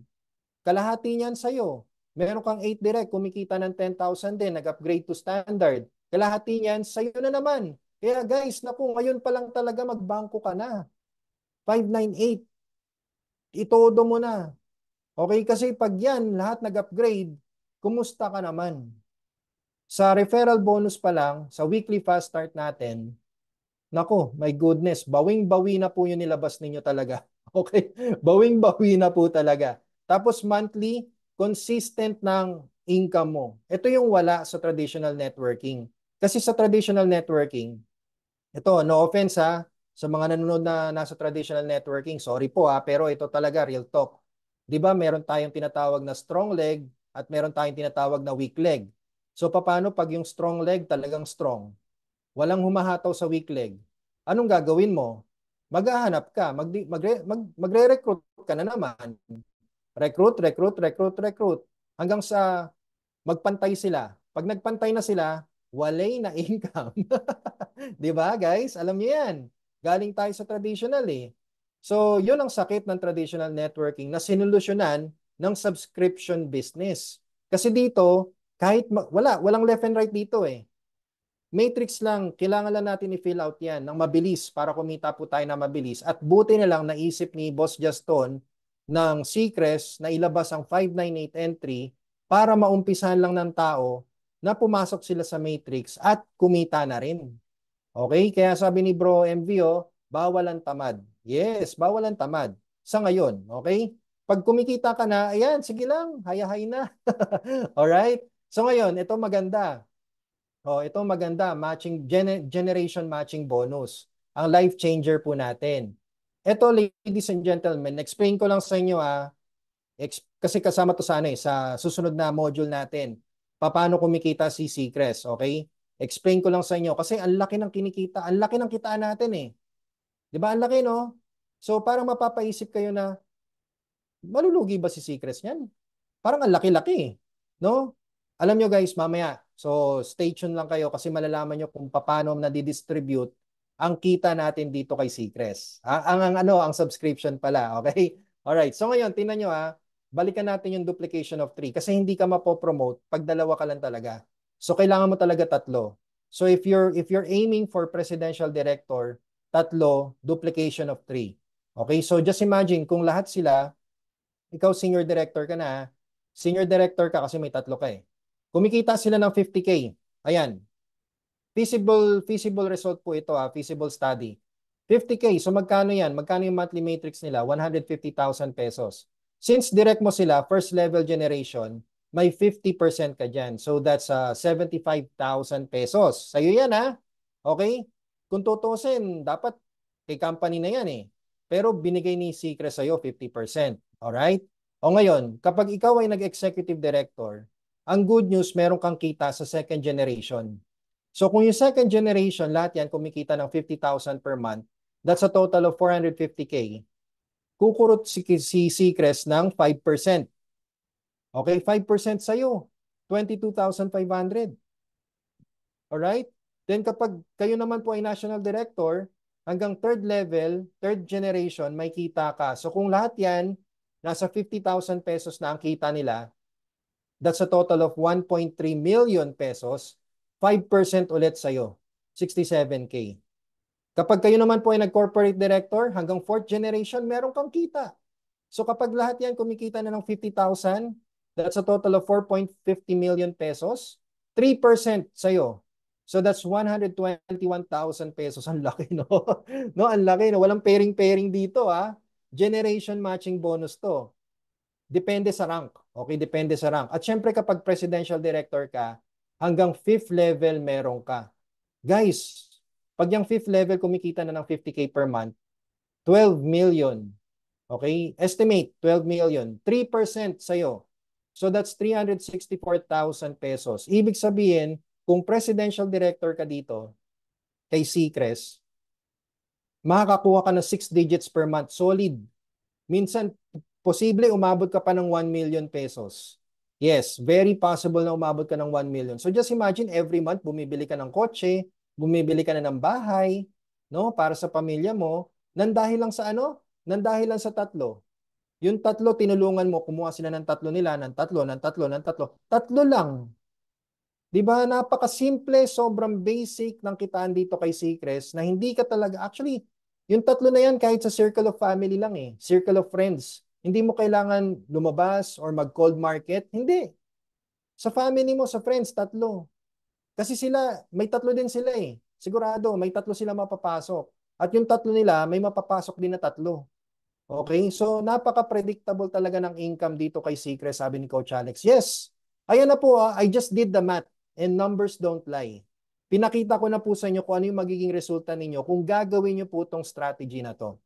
Kalahati niyan sa'yo. Meron kang 8 direct, kumikita ng 10,000 din, nag-upgrade to standard. Kalahati niyan sa'yo na naman. Kaya guys, naku, ngayon pa lang talaga magbangko ka na. 598, itodo mo na. Okay, kasi pag yan, lahat nag-upgrade, kumusta ka naman? Sa referral bonus pa lang, sa weekly fast start natin, nako, my goodness, bawing-bawi na po yung nilabas ninyo talaga. Okay? Bawing-bawi na po talaga. Tapos monthly, consistent ng income mo. Ito yung wala sa traditional networking. Kasi sa traditional networking, ito, no offense ha, sa mga nanonood na nasa traditional networking, sorry po ha, pero ito talaga real talk. 'Di ba meron tayong tinatawag na strong leg at meron tayong tinatawag na weak leg. So paano pag yung strong leg talagang strong? Walang humahataw sa weak leg. Anong gagawin mo? Maghahanap ka, magre-recruit ka na naman. Recruit, recruit, recruit, recruit. Hanggang sa magpantay sila. Pag nagpantay na sila, walay na income. 'Di ba, guys? Alam niyo 'yan. Galing tayo sa traditional eh. So, 'yun ang sakit ng traditional networking na sinolusyonan ng subscription business. Kasi dito, kahit walang left and right dito eh. Matrix lang, kailangan lang natin i-fill out yan ng mabilis para kumita po tayo na mabilis. At buti na lang naisip ni Boss Juston ng Seacrest na ilabas ang 598 entry para maumpisahan lang ng tao na pumasok sila sa Matrix at kumita na rin. Okay? Kaya sabi ni Bro MVO, bawal ang tamad. Yes, bawal ang tamad. Sa ngayon, okay? Pag kumikita ka na, ayan, sige lang, hayahay na. Alright? So ngayon, ito maganda. Oh, ito maganda, generation matching bonus. Ang life changer po natin. Ito, ladies and gentlemen, explain ko lang sa inyo kasi kasama to sana sa susunod na module natin. Paano kumikita si Seacrest, okay? Explain ko lang sa inyo kasi ang laki ng kinikita, ang laki ng kitaan natin eh. 'Di ba? Ang laki, no? So parang mapapaisip kayo na malulugi ba si Seacrest niyan? Parang ang laki-laki eh, no? Alam nyo guys, mamaya, so stay tuned lang kayo kasi malalaman nyo kung paano nadidistribute ang kita natin dito kay Seacrest. Ang subscription pala, okay? Alright, so ngayon, tingnan nyo balikan natin yung duplication of 3 kasi hindi ka mapopromote pag dalawa ka lang talaga. So kailangan mo talaga tatlo. So if you're aiming for presidential director, tatlo, duplication of 3. Okay, so just imagine kung lahat sila ikaw senior director ka na, senior director ka kasi may tatlo ka eh. Kumikita sila ng 50K. Ayan. Feasible result po ito feasible study. 50K. So magkano yan? Magkano yung monthly matrix nila? 150,000 pesos. Since direct mo sila, first level generation, may 50% ka dyan. So that's 75,000 pesos. Sa'yo yan Okay? Kung tutusin, dapat kay company na yan eh. Pero binigay ni Seacrest sa'yo 50%. Alright? O ngayon, kapag ikaw ay nag-executive director, ang good news, meron kang kita sa second generation. So kung yung second generation, lahat yan kumikita ng 50,000 per month, that's a total of 450K. Kukurot si Seacrest ng 5%. Okay, 5% sa'yo, 22,500. Alright? Then kapag kayo naman po ay national director, hanggang third level, third generation, may kita ka. So kung lahat yan, nasa 50,000 pesos na ang kita nila, that's a total of 1.3 million pesos, 5% ulit sa'yo, 67K. Kapag kayo naman po ay nag-corporate director, hanggang fourth generation, meron kang kita. So kapag lahat yan kumikita na ng 50,000, that's a total of 4.50 million pesos, 3% sa'yo. So that's 121,000 pesos. Ang laki, no? No, ang laki, no? Walang pairing-pairing dito, Generation matching bonus to. Depende sa rank. Okay, depende sa rank. At syempre kapag presidential director ka, hanggang fifth level meron ka. Guys, pag yung fifth level kumikita na ng 50K per month, 12 million. Okay? Estimate, 12 million. 3% sa'yo. So that's 364,000 pesos. Ibig sabihin, kung presidential director ka dito, kay Seacrest, makakakuha ka ng 6 digits per month, solid. Minsan, posible umabot ka pa ng 1 million pesos. Yes, very possible na umabot ka ng 1 million. So just imagine every month bumibili ka ng kotse, bumibili ka na ng bahay, no, para sa pamilya mo, nang dahil lang sa ano? Nang dahil lang sa tatlo. Yung tatlo tinulungan mo, kumuha sila ng tatlo nila, ng tatlo, ng tatlo, ng tatlo. Tatlo lang. 'Di ba? Napakasimple, sobrang basic ng kitaan dito kay Seacrest na hindi ka talaga actually yung tatlo na yan kahit sa circle of family lang eh, circle of friends. Hindi mo kailangan lumabas or mag-cold market. Hindi. Sa family mo, sa friends, tatlo. Kasi sila, may tatlo din sila eh. Sigurado, may tatlo sila mapapasok. At yung tatlo nila, may mapapasok din na tatlo. Okay? So, napaka-predictable talaga ng income dito kay Seacrest, sabi ni Coach Alex. Yes, ayan na po, I just did the math and numbers don't lie. Pinakita ko na po sa inyo kung ano yung magiging resulta ninyo kung gagawin nyo po itong strategy na to.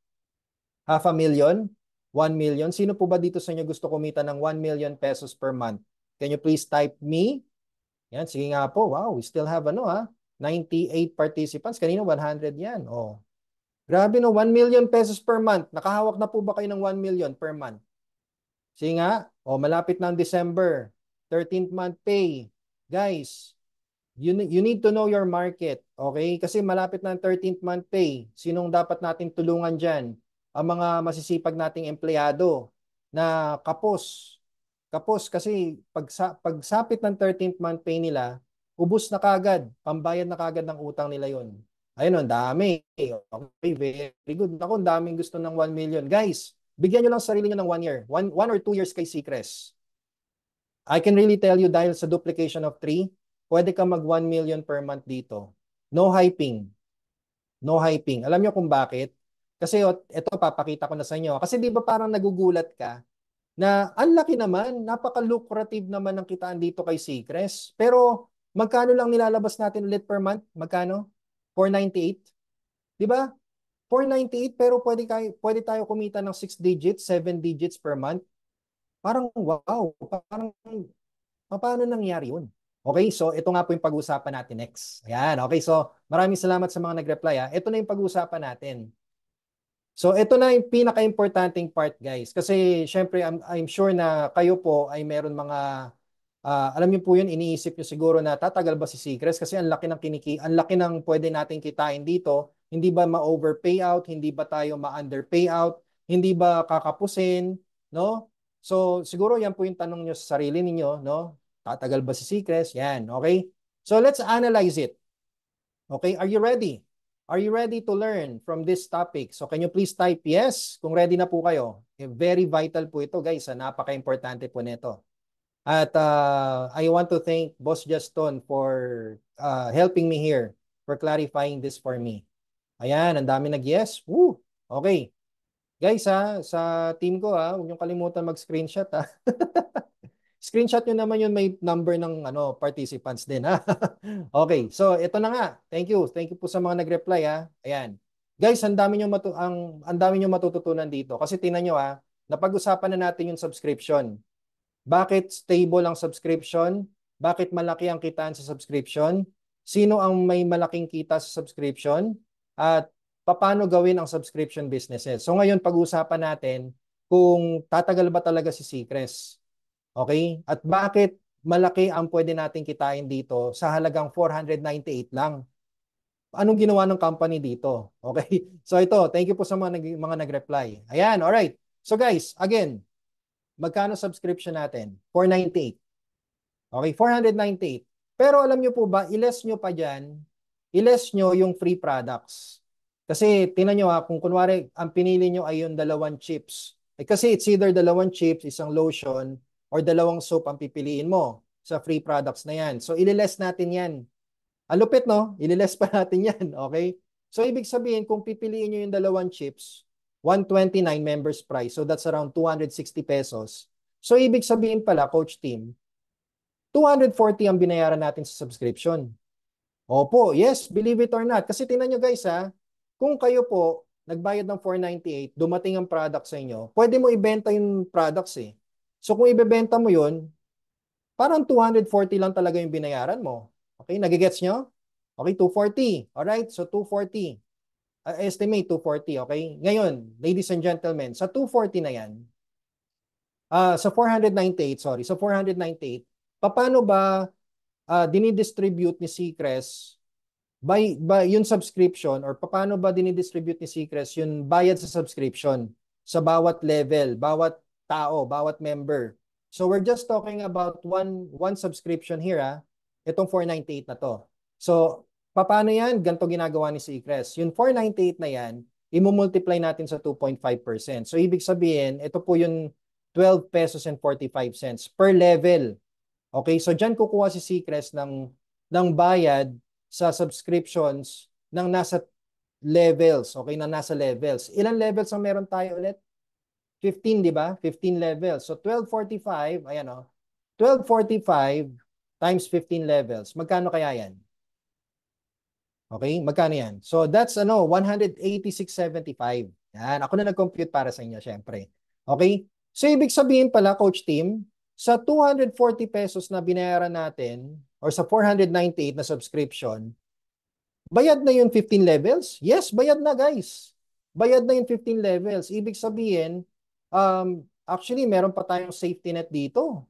500,000? 1 million? Sino po ba dito sa inyo gusto kumita ng 1 million pesos per month? Can you please type me? Yan, sige nga po. Wow, we still have 98 participants. Kanina 100 yan. Oh. Grabe no, 1 million pesos per month. Nakahawak na po ba kayo ng 1 million per month? Sige nga, malapit na ang December. 13th month pay. Guys, you need to know your market. Okay? Kasi malapit na ang 13th month pay. Sinong dapat natin tulungan dyan? Ang mga masisipag nating empleyado na kapos. Kapos kasi pagsapit ng 13th month pay nila, ubus na kagad. Pambayad na kagad ng utang nila yon. Ayun, ang dami. Okay, very good. Ako, ang daming gusto ng 1 million. Guys, bigyan nyo lang sarili nyo ng 1 year. 1 or 2 years kay Seacrest. I can really tell you dahil sa duplication of 3, pwede ka mag 1 million per month dito. No hyping. No hyping. Alam nyo kung bakit? Kasi ito, papakita ko na sa inyo. Kasi di ba parang nagugulat ka na ang laki naman, napaka-lucrative naman ng kitaan dito kay Seacrest. Pero magkano lang nilalabas natin ulit per month? Magkano? 498? Di ba? 498 pero pwede tayo kumita ng 6 digits, 7 digits per month. Parang wow, parang paano nangyari yun? Okay, so ito nga po yung pag-uusapan natin next. Ayan, okay, so maraming salamat sa mga nag-reply. Ito na yung pag-uusapan natin. So ito na yung pinaka-importanting part guys. Kasi syempre I'm sure na kayo po ay meron mga, alam niyo po yun, iniisip niyo siguro na tatagal ba si Seacrest? Kasi ang laki ng pwede natin kitain dito. Hindi ba ma-over payout? Hindi ba tayo ma-under payout? Hindi ba kakapusin? No? So siguro yan po yung tanong niyo sa sarili niyo, no? Tatagal ba si Seacrest? Yan, okay? So let's analyze it. Okay, are you ready? Are you ready to learn from this topic? So can you please type yes kung ready na po kayo. Very vital po ito guys. Napaka-importante po nito. At I want to thank Boss Juston for helping me here, for clarifying this for me. Ayan, ang dami nag-yes. Woo! Okay. Guys sa team ko huwag niyong kalimutan mag-screenshot Screenshot nyo naman yun, may number ng participants din Okay, so ito na nga. Thank you. Thank you po sa mga nag-reply Ayan. Guys, ang dami nyo matututunan dito kasi tingnan nyo napag-usapan na natin yung subscription. Bakit stable ang subscription? Bakit malaki ang kitaan sa subscription? Sino ang may malaking kita sa subscription? At paano gawin ang subscription businesses? So ngayon pag-usapan natin kung tatagal ba talaga si Seacrest. Okay? At bakit malaki ang pwede natin kitain dito sa halagang 498 lang? Anong ginawa ng company dito? Okay? So ito, thank you po sa mga nag-reply. Ayan, alright. So guys, again, magkano subscription natin? 498. Okay, 498. Pero alam nyo po ba, i-less nyo pa dyan, i-less nyo yung free products. Kasi tinan nyo kung kunwari ang pinili nyo ay yung dalawang chips. Kasi it's either dalawang chips, isang lotion, or dalawang soap ang pipiliin mo sa free products na yan. So, ililess natin yan. Ang lupit, no? Ililess pa natin yan, okay? So, ibig sabihin, kung pipiliin nyo yung dalawang chips, 129 members price. So, that's around 260 pesos. So, ibig sabihin pala, coach team, 240 ang binayaran natin sa subscription. Opo, yes, believe it or not. Kasi tingnan nyo guys kung kayo po nagbayad ng 498, dumating ang product sa inyo, pwede mo ibenta yung products So kung ibebenta mo yun, Parang 240 lang talaga yung binayaran mo. Okay, nagigets nyo? Okay, 240. Alright, so 240. Estimate 240, okay? Ngayon, ladies and gentlemen, sa 240 na yan, sa 498, sorry, sa 498, paano ba dinidistribute ni Seacrest by yung subscription or paano ba dinidistribute ni Seacrest yung bayad sa subscription sa bawat level, bawat tao, bawat member. So we're just talking about one subscription here, itong 498 na to. So paano yan? Ganito ginagawa ni Seacrest. Yung 498 na yan, imumultiply natin sa 2.5%. So ibig sabihin, ito po yung 12 pesos and 45 cents per level. Okay, so diyan kukuha si Seacrest ng bayad sa subscriptions ng nasa levels, okay, na nasa levels. Ilan levels ang meron tayo ulit? 15, di ba? 15 levels. So 1245, ayan o. 1245 times 15 levels. Magkano kaya yan? Okay, magkano yan? So that's 186.75. Yan, ako na nag-compute para sa inyo, syempre. Okay? So ibig sabihin pala, Coach Tim, sa 240 pesos na binayaran natin or sa 498 na subscription, bayad na yung 15 levels? Yes, bayad na guys. Bayad na yung 15 levels. Ibig sabihin, actually meron pa tayong safety net dito.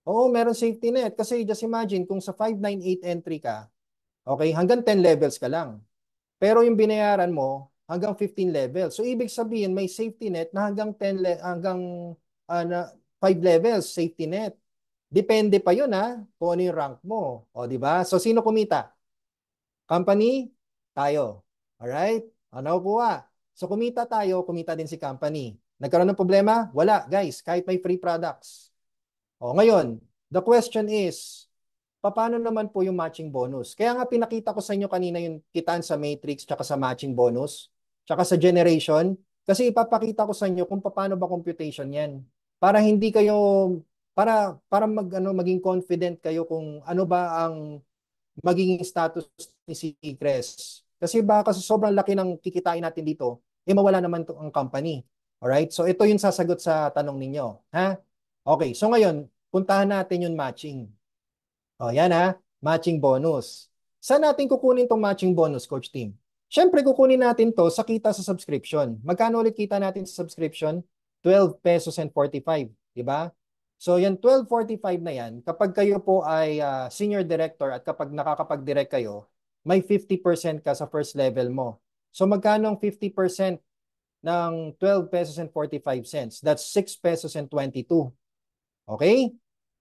Oo, meron safety net. Kasi just imagine, kung sa 598 entry ka, okay, hanggang 10 levels ka lang. Pero yung binayaran mo, hanggang 15 levels. So, ibig sabihin, may safety net na hanggang 10 hanggang 5 levels safety net. Depende pa yun kung ano yung rank mo. O, di ba? So, sino kumita? Company, tayo. Alright? Ano kuha? So kumita tayo, kumita din si company. Nagkaroon ng problema? Wala, guys, kahit may free products. O ngayon, the question is, paano naman po yung matching bonus? Kaya nga pinakita ko sa inyo kanina yung kitaan sa matrix tsaka sa matching bonus, tsaka sa generation, kasi ipapakita ko sa inyo kung paano ba computation yan. Para hindi kayo, para maging confident kayo kung ano ba ang magiging status ni Seacrest. Kasi baka sa sobrang laki ng kikitain natin dito, mawala naman ang company. Alright? So ito yung sasagot sa tanong ninyo. Ha? Okay, so ngayon, puntahan natin yung matching. O yan matching bonus. Saan natin kukunin tong matching bonus, Coach Tim? Siyempre, kukunin natin to sa kita sa subscription. Magkano ulit kita natin sa subscription? 12 pesos and 45. Diba? So yan 12.45 na yan, kapag kayo po ay senior director at kapag nakakapag-direct kayo, may 50% ka sa first level mo. So magkano ang 50% ng 12 pesos and 45 cents? That's 6 pesos and 22. Okay?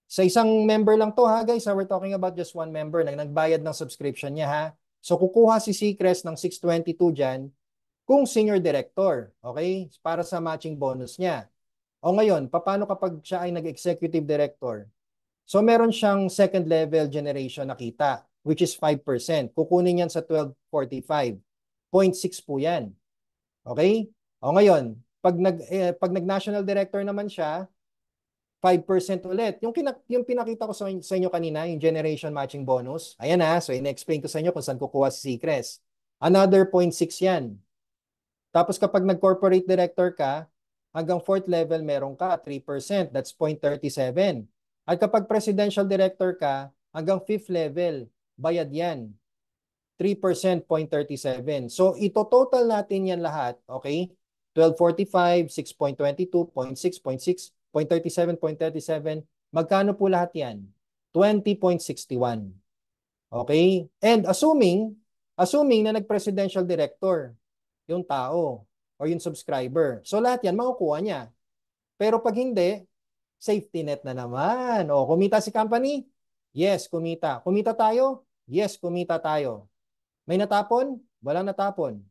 Sa isang member lang to guys. We're talking about just one member na nagbayad ng subscription niya So kukuha si Seacrest ng 622 dyan kung senior director. Okay? Para sa matching bonus niya. O ngayon, paano kapag siya ay nag-executive director? So meron siyang second level generation na kita, which is 5%. Kukunin yan sa 1245. 0.6 po yan. Okay? O ngayon, pag nag-national director naman siya, 5% ulit. Yung pinakita ko sa inyo kanina, yung generation matching bonus, ayan so in-explain ko sa inyo kung saan kukuha si Seacrest. Another 0.6 yan. Tapos kapag nag-corporate director ka, hanggang 4th level meron ka 3%, that's 0.37. At kapag presidential director ka, hanggang 5th level, bayad yan. 3%, 0.37. So ito total natin yan lahat, okay? 12.45, 6.22, 0.6, 0.6, 0.37, 0.37. Magkano po lahat yan? 20.61. Okay? And assuming na nag-presidential director yung tao o yung subscriber. So lahat yan makukuha niya. Pero pag hindi, safety net na naman. O kumita si company? Yes, kumita. Kumita tayo? Yes, kumita tayo. May natapon? Walang natapon.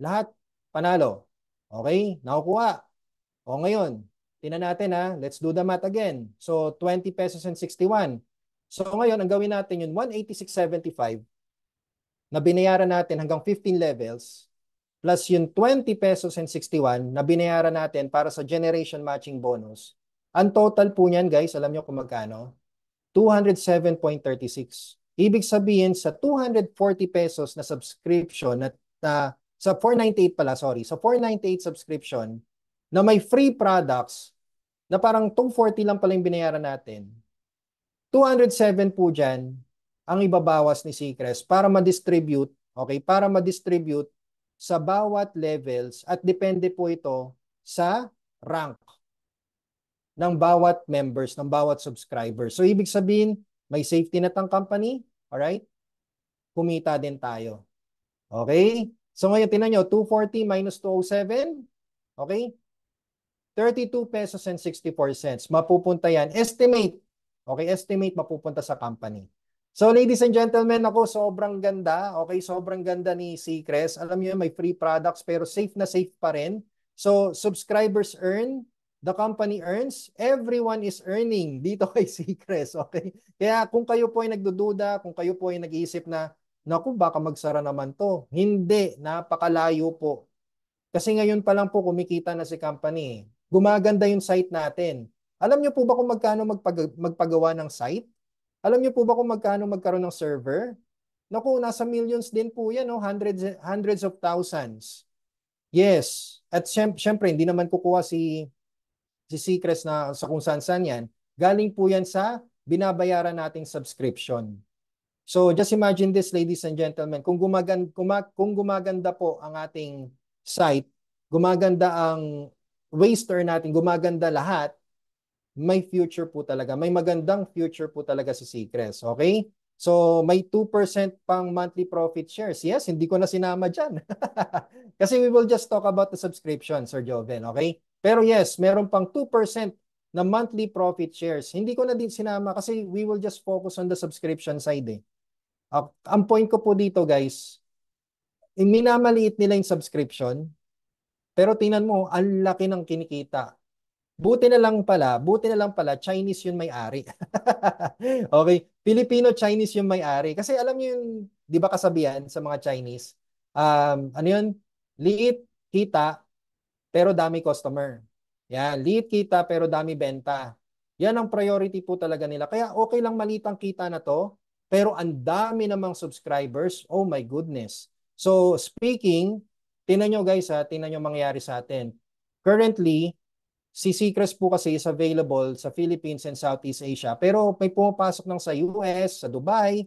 Lahat panalo. Okay? Nakukuha. O ngayon, tingnan natin let's do the math again. So 20 pesos and 61. So ngayon, ang gawin natin yung 186.75 na binayaran natin hanggang 15 levels plus yung 20 pesos and 61 na binayaran natin para sa generation matching bonus. Ang total po niyan, guys, alam nyo kung magkano? 207.36. Ibig sabihin, sa 240 pesos na subscription sa 498 pala, sorry, sa 498 subscription na may free products na parang 240 lang pala yung binayaran natin, 207 po dyan ang ibabawas ni Seacrest para ma-distribute, okay, para ma-distribute sa bawat levels at depende po ito sa rank ng bawat members, ng bawat subscriber. So, ibig sabihin, may safety net ang company, alright? Kumita din tayo. Okay? So, ngayon, tinan nyo, 240 minus 207, okay? 32 pesos and 64 cents. Mapupunta yan. Estimate. Okay, estimate mapupunta sa company. So, ladies and gentlemen, ako sobrang ganda. Okay, sobrang ganda ni Seacrest. Alam niyo, may free products pero safe na safe pa rin. So, subscribers earn, the company earns, everyone is earning dito kay Seacrest. Okay? Kaya kung kayo po ay nagdududa, kung kayo po ay nag-iisip na, naku, baka magsara naman to. Hindi, napakalayo po. Kasi ngayon pa lang po kumikita na si company. Gumaganda yung site natin. Alam niyo po ba kung magkano magpagawa ng site? Alam niyo po ba kung magkano magkaroon ng server? Naku, nasa millions din po yan, no? Hundreds of thousands. Yes. At syempre, hindi naman kukuha si Seacrest na sa kung saan-saan yan. Galing po yan sa binabayaran nating subscription. So just imagine this, ladies and gentlemen, kung gumaganda po ang ating site, gumaganda ang waster natin, gumaganda lahat, may future po talaga. May magandang future po talaga si Seacrest. Okay? So may 2% pang monthly profit shares. Yes, hindi ko na sinama dyan. Kasi we will just talk about the subscription, Sir Joven. Okay? Pero yes, meron pang 2% na monthly profit shares. Hindi ko na din sinama kasi we will just focus on the subscription side eh. Ang point ko po dito guys, minamaliit nila yung subscription, pero tingnan mo, ang laki ng kinikita. Buti na lang pala, Chinese yung may-ari. Okay, Filipino-Chinese yung may-ari. Kasi alam niyo yung, di ba kasabihan sa mga Chinese, ano yun, liit kita, pero dami customer. Yan, liit kita, pero dami benta. Yan ang priority po talaga nila. Kaya okay lang maliit ang kita na to, pero ang dami namang subscribers. Oh my goodness. So speaking, tingnan nyo guys ha, tingnan nyo mangyayari sa atin. Currently, si Seacrest po kasi is available sa Philippines and Southeast Asia. Pero may pumapasok ng sa US, sa Dubai,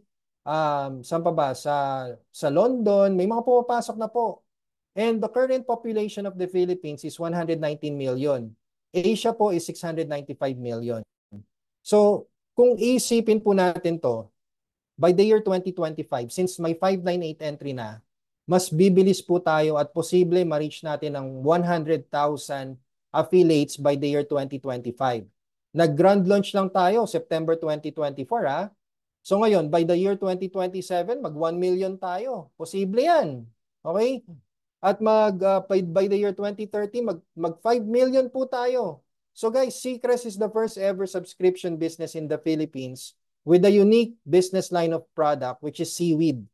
saan pa ba? Sa London, may mga pumapasok na po. And the current population of the Philippines is 119 million. Asia po is 695 million. So, kung isipin po natin to, by the year 2025, since may 598 entry na, mas bibilis po tayo at posible ma-reach natin ang 100,000 affiliates by the year 2025. Nag-grand launch lang tayo, September 2024 ha. So ngayon, by the year 2027, mag 1 million tayo. Posible yan. Okay? At by the year 2030, mag 5 million po tayo. So guys, Seacrest is the first ever subscription business in the Philippines with a unique business line of product which is seaweed.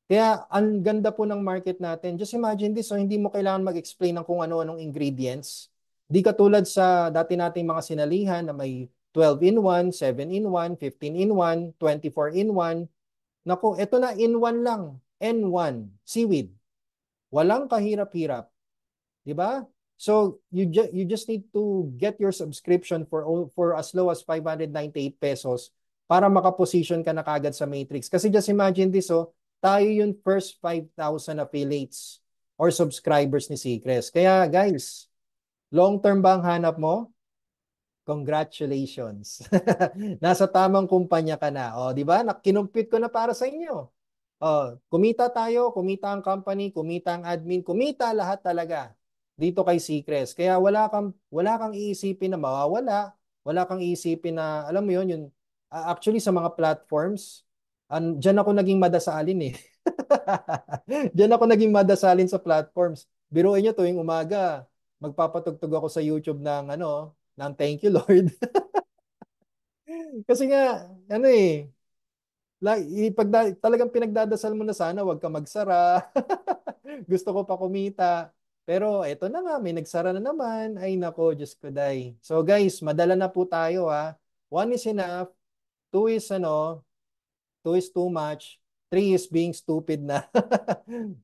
Kaya ang ganda po ng market natin. Just imagine this, so hindi mo kailangan mag-explain ng kung ano-anong ingredients. Di katulad sa dati nating mga sinalihan na may 12-in-1, 7-in-1, 15-in-1, 24-in-1. Naku, eto na in-1 lang. N1, seaweed. Walang kahirap-hirap. Di ba? So, you just need to get your subscription for as low as 598 pesos para makaposition ka na kagad sa Matrix. Kasi just imagine this, oh, tayo yung first 5,000 affiliates or subscribers ni Seacrest. Kaya guys, long-term ba ang hanap mo? Congratulations. Nasa tamang kumpanya ka na. O, di ba? Kinumpit ko na para sa inyo. Kumita tayo, kumita ang company, kumita ang admin, kumita lahat talaga dito kay Seacrest. Kaya wala kang iisipin na mawawala, wala kang iisipin na, alam mo yun, actually sa mga platforms, diyan ako naging madasalin eh. Diyan ako naging madasalin sa platforms. Biruin nyo tuwing umaga, magpapatugtog ako sa YouTube ng Thank You Lord. Kasi nga, ano eh, talagang pinagdadasal mo na sana, wag ka magsara. Gusto ko pa kumita. Pero eto na nga, may nagsara na naman. Ay nako, Diyos ko day. So guys, madala na po tayo ha. 1 is enough. 2 is ano, 2 is too much. 3 is being stupid na.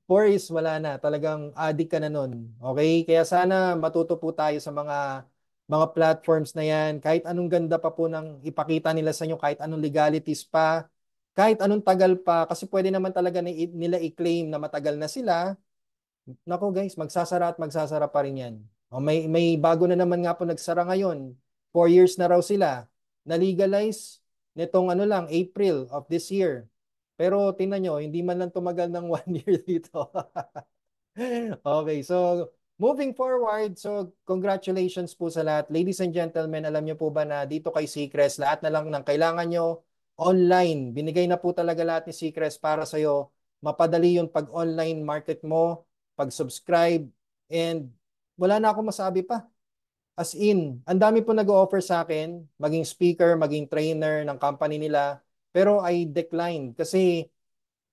4 is wala na. Talagang addict ka na nun. Okay? Kaya sana matuto po tayo sa mga mga platforms na yan, kahit anong ganda pa po ng ipakita nila sa inyo, kahit anong legalities pa, kahit anong tagal pa, kasi pwede naman talaga nila i-claim na matagal na sila. Nako guys, magsasara at magsasara pa rin yan. O, may bago na naman nga po nagsara ngayon. 4 years na raw sila. Na-legalize nitong ano lang, April of this year. Pero tingnan nyo, hindi man lang tumagal ng 1 year dito. Okay, so moving forward, so congratulations po sa lahat. Ladies and gentlemen, alam nyo po ba na dito kay Seacrest, lahat na lang ng kailangan nyo online. Binigay na po talaga lahat ni Seacrest para sa'yo. Mapadali yung pag-online market mo, pag-subscribe, and wala na akong masabi pa. As in, ang dami po nag-offer sa akin, maging speaker, maging trainer ng company nila, pero I declined kasi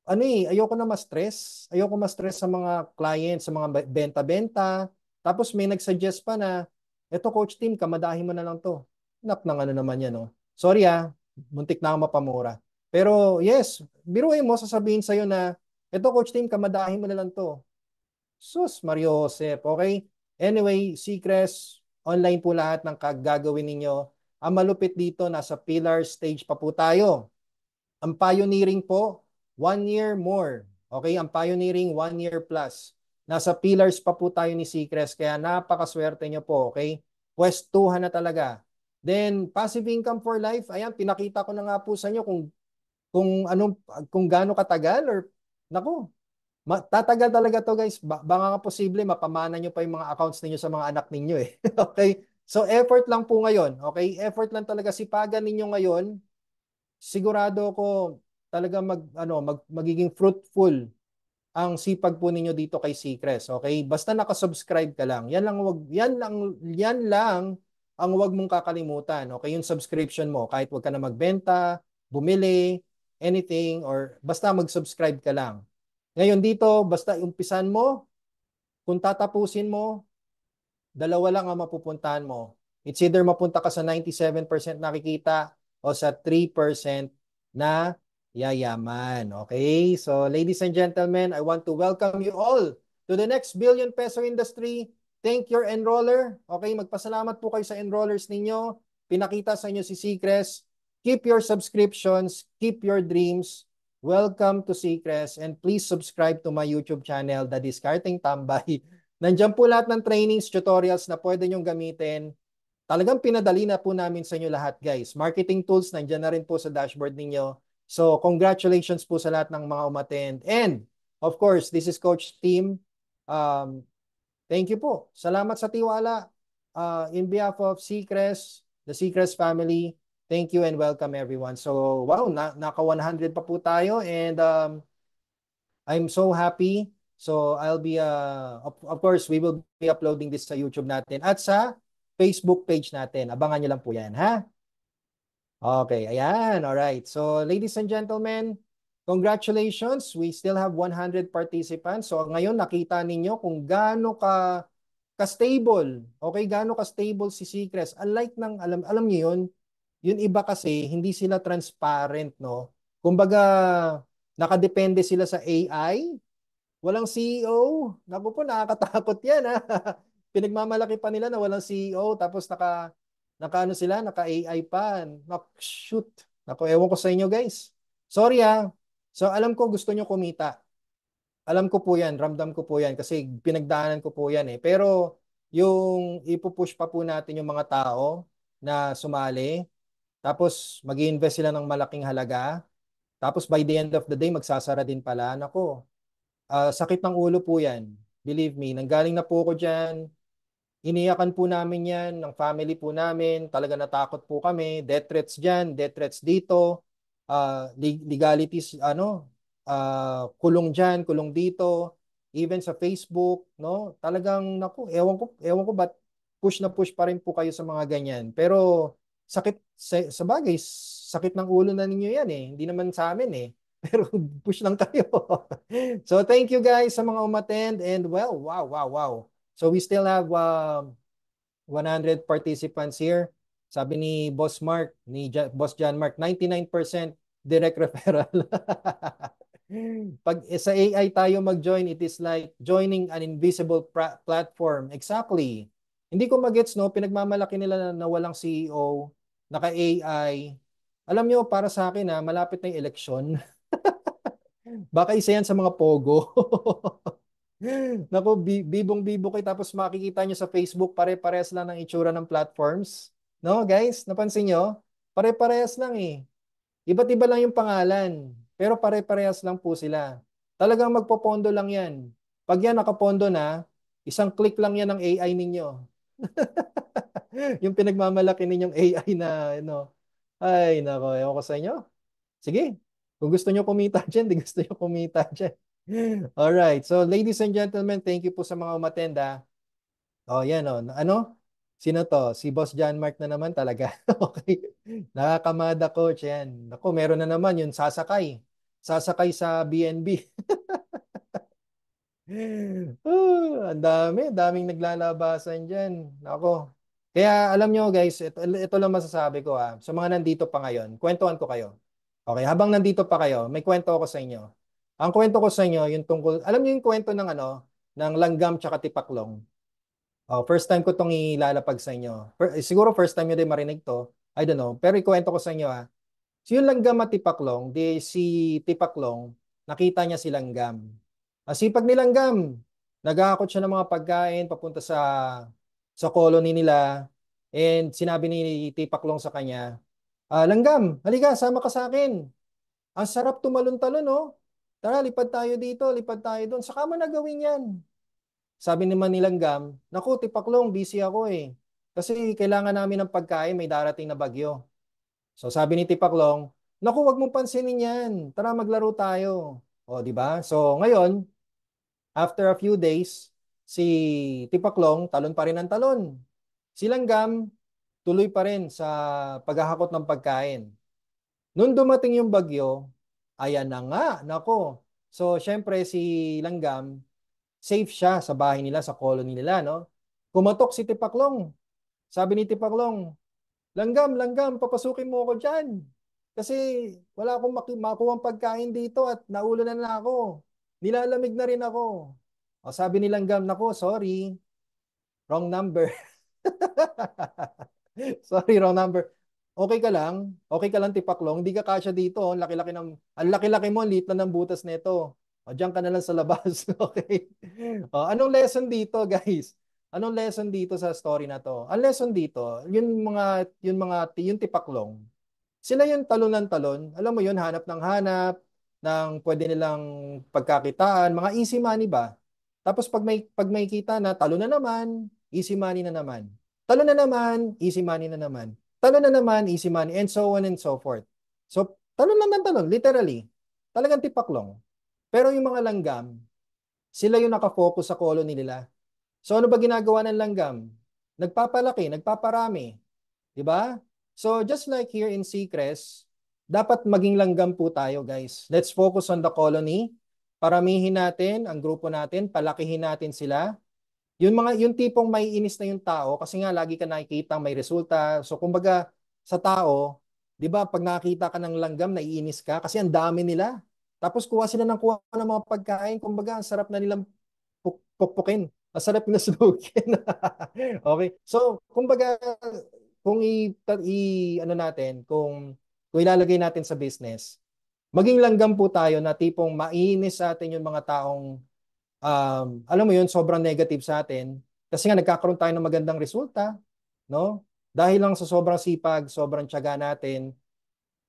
ano ayoko na ma-stress. Ayoko ma-stress sa mga clients, sa mga benta-benta. Tapos may nag-suggest pa na, eto Coach Tim, kamadahin mo na lang to. Nak ng ano naman yan, no? Sorry muntik na ako mapamura. Pero yes, biruin mo, sasabihin sa'yo na, eto Coach Tim, kamadahin mo na lang to. Sus, Mario Josep, okay? Anyway, Seacrest, online po lahat ng gagawin ninyo. Ang malupit dito, nasa pillar stage pa po tayo. Ang pioneering po, 1 year more. Okay, ang pioneering 1 year plus. Nasa pillars pa po tayo ni Seacrest, kaya napakaswerte nyo po, okay? Pwestuhan na talaga. Then, passive income for life, ayan, pinakita ko na nga po sa inyo kung anong kung gaano katagal or naku, tatagal talaga to guys. Baka nga posible mapamana nyo pa yung mga accounts ninyo sa mga anak ninyo eh. Okay? So effort lang po ngayon, okay? Effort lang talaga, sipagan ninyo ngayon. Sigurado ko talaga magiging fruitful ang sipag po ninyo dito kay Seacrest, okay? Basta naka-subscribe ka lang. Yan lang ang wag mong kakalimutan, okay? Yung subscription mo, kahit wag ka na magbenta, bumili, anything, or basta mag-subscribe ka lang. Ngayon dito, basta umpisan mo, kung tatapusin mo, dalawa lang ang mapupuntahan mo. It's either mapunta ka sa 97% nakikita o sa 3% na yayaman. Okay? So, ladies and gentlemen, I want to welcome you all to the next billion peso industry. Thank your enroller. Okay? Magpasalamat po kayo sa enrollers ninyo. Pinakita sa inyo si Seacrest. Keep your subscriptions. Keep your dreams. Welcome to Seacrest, and please subscribe to my YouTube channel, The Discarding Tambay. Nandiyan po lahat ng trainings, tutorials na pwede nyong gamitin. Talagang pinadali na po namin sa inyo lahat, guys. Marketing tools, nandiyan na rin po sa dashboard ninyo. So, congratulations po sa lahat ng mga umattend. And, of course, this is Coach Tim. Thank you po. Salamat sa tiwala. In behalf of Seacrest, the Seacrest family, thank you and welcome everyone. So, wow, naka 100 pa po tayo, and I'm so happy. So I'll be, of course, we will be uploading this sa YouTube natin at sa Facebook page natin. Abangan nyo lang po yan, ha? Okay, ayan, alright. So ladies and gentlemen, congratulations. We still have 100 participants. So ngayon nakita ninyo kung gaano ka-stable. Okay, gaano ka-stable si Seacrest. Unlike ng, alam niyo yun, yun iba kasi, hindi sila transparent, no? Kumbaga, nakadepende sila sa AI. Walang CEO. Naku po, nakakatakot yan, ha? Pinagmamalaki pa nila na walang CEO, tapos naka ano sila, naka-AI pa. Shoot. Naku, ewan ko sa inyo, guys. Sorry, ha? So, alam ko gusto nyo kumita. Alam ko po yan, ramdam ko po yan, kasi pinagdaanan ko po yan eh. Pero, yung ipupush pa po natin yung mga tao na sumali, tapos mag-i-invest sila ng malaking halaga, tapos by the end of the day, magsasara din pala. Nako, sakit ng ulo po yan. Believe me, nanggaling na po ako dyan. Iniyakan po namin yan, ng family po namin. Talaga natakot po kami. Death threats dyan, death threats dito. Legalities, kulong dyan, kulong dito. Even sa Facebook, no? Talagang, naku, ewan ko ba't push na push pa rin po kayo sa mga ganyan. Pero, sakit, sa bagay, sakit ng ulo na ninyo yan eh. Hindi naman sa amin eh. Pero push lang kayo. So thank you guys sa mga umattend, and well, wow. So we still have 100 participants here. Sabi ni Boss Mark, Boss John Mark, 99% direct referral. Pag sa AI tayo mag-join, it is like joining an invisible platform. Exactly. Hindi ko magets, no, pinagmamalaki nila na walang CEO, naka-AI. Alam nyo, para sa akin, malapit na yung eleksyon. Baka isa yan sa mga pogo. Naku, bibong-bibo kayo tapos makikita nyo sa Facebook, pare-parehas lang ng itsura ng platforms. No, guys? Napansin nyo? Pare-parehas lang eh. Iba't iba lang yung pangalan, pero pare-parehas lang po sila. Talagang magpopondo lang yan. Pag yan nakapondo na, isang click lang yan ng AI ninyo. Yung pinagmamalaki ninyong AI na, ay, nako, ewan ko sa inyo. Sige, kung gusto nyo kumita dyan, di gusto nyo kumita dyan. Alright, so ladies and gentlemen, thank you po sa mga umatenda. Oh, yan oh. Ano? Sino to? Si Boss John Mark na naman talaga. Okay. Nakakamada coach yan. Ako, meron na naman yung sasakay. Sasakay sa BNB. Ang daming naglalabasan dyan. Ako. Kaya alam nyo guys, ito lang masasabi ko sa mga nandito pa ngayon, kwentuhan ko kayo. Okay, habang nandito pa kayo, may kwento ako sa inyo. Ang kwento ko sa inyo, yung tungkol, alam nyo yung kwento ng ng langgam tsaka tipaklong. Oh, first time ko tong ilalapag sa inyo. Siguro first time nyo din marinig to. I don't know. Pero ikwento ko sa inyo So yung langgam at tipaklong, si tipaklong, nakita niya si langgam. Sipag ni langgam. Nag-aakot siya ng mga pagkain papunta sa colony nila. And sinabi ni tipaklong sa kanya, langgam, halika, sama ka sa akin. Ang sarap tumalon-talon, no? Tara, lipad tayo dito, lipad tayo doon. Saka mo na gawin yan. Sabi naman ni langgam, naku, tipaklong, busy ako eh. Kasi kailangan namin ng pagkain, may darating na bagyo. So sabi ni Tipaklong, naku, wag mong pansinin yan. Tara maglaro tayo. O, di ba? So ngayon, after a few days, si Tipaklong talon pa rin ng talon. Si Langgam tuloy pa rin sa paghahakot ng pagkain. Nung dumating yung bagyo, ayan na nga, nako. So syempre si Langgam, safe siya sa bahay nila, sa colony nila, no? Kumatok si Tipaklong. Sabi ni Tipaklong, langgam, langgam, papasukin mo ako dyan. Kasi wala akong makuha pagkain dito at naulunan na ako. Nilalamig na rin ako. O sabi ni langgam, nako, sorry, wrong number. Sorry, wrong number. Okay ka lang? Okay ka lang, tipaklong? Hindi ka kasya dito. Ang laki-laki mo, ang liit na ng butas nito. O, diyan ka na lang sa labas. Okay? O, anong lesson dito, guys? Anong lesson dito sa story na to? Ang lesson dito, yung tipaklong, sila yung talon ng talon. Alam mo yun, hanap ng hanap, ng pwede nilang pagkakitaan, mga easy money ba? Tapos pag may kita na, talon na naman, easy money na naman. Talon na naman, easy money na naman. Talon na naman, easy money, and so on and so forth. So, talon lang ng talon, literally. Talagang tipaklong. Pero yung mga langgam, sila yung nakafocus sa colony nila. So, ano ba ginagawa ng langgam? Nagpapalaki, nagpaparami. Di ba? So, just like here in Seacrest, dapat maging langgam po tayo, guys. Let's focus on the colony. Paramihin natin ang grupo natin, palakihin natin sila. Yung tipong may inis na yung tao kasi nga lagi ka nakikita may resulta. So kumbaga sa tao, 'di ba, pag nakita ka ng langgam, naiinis ka kasi ang dami nila. Tapos kuha sila ng kuha ng mga pagkain, kumbaga ang sarap na nilang pukpukin. Ang sarap na sunugin. Okay. So kumbaga kung ano natin, kung ilalagay natin sa business, maging langgam po tayo na tipong mainis sa atin yung mga taong alam mo yun, sobrang negative sa atin. Kasi nga nagkakaroon tayo ng magandang resulta, no? Dahil lang sa sobrang sipag, sobrang tiyaga natin.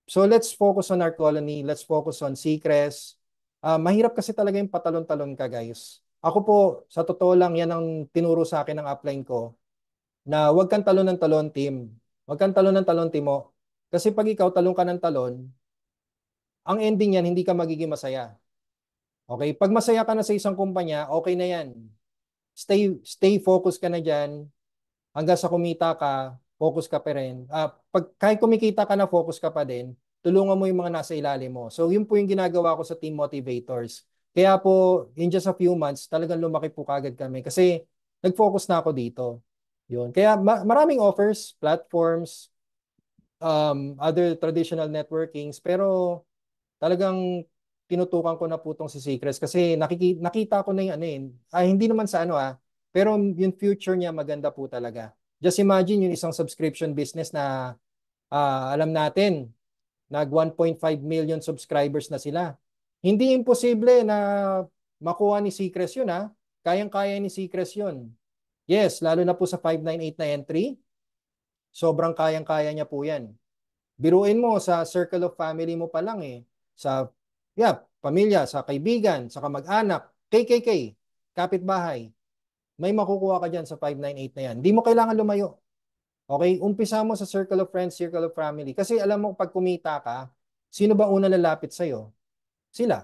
So let's focus on our colony, let's focus on Seacrest. Mahirap kasi talaga yung patalon-talon ka, guys. Ako po, sa totoo lang, yan ang tinuro sa akin ng upline ko, na huwag kang talon ng talon, team. Huwag kang talon ng talon, timo. Kasi pag ikaw talon ka ng talon, ang ending yan, hindi ka magiging masaya. Okay? Pag masaya ka na sa isang kumpanya, okay na yan. Stay focus ka na diyan hanggang sa kumita ka, focus ka pa rin. Kahit kumikita ka na, focus ka pa din. Tulungan mo yung mga nasa ilalim mo. So yun po yung ginagawa ko sa Team Motivators. Kaya po, in just a few months, talagang lumaki po kagad kami kasi nag-focus na ako dito. Yun. Kaya maraming offers, platforms, other traditional networkings, pero talagang tinutukan ko na po tong si Secrets kasi nakita ko na yung ano hindi naman sa pero yung future niya maganda po talaga. Just imagine yung isang subscription business na alam natin, nag 1.5 million subscribers na sila. Hindi imposible na makuha ni Seacrest yun ha. Kayang-kaya ni Seacrest yun. Yes, lalo na po sa 598 na entry, sobrang kayang-kaya niya po yan. Biruin mo sa circle of family mo pa lang eh. Sa pamilya, sa kaibigan, sa kamag-anak, KKK, kapitbahay. May makukuha ka dyan sa 598 na yan. Hindi mo kailangan lumayo. Okay? Umpisa mo sa circle of friends, circle of family. Kasi alam mo, pag kumita ka, sino ba una lalapit sa'yo? Sila.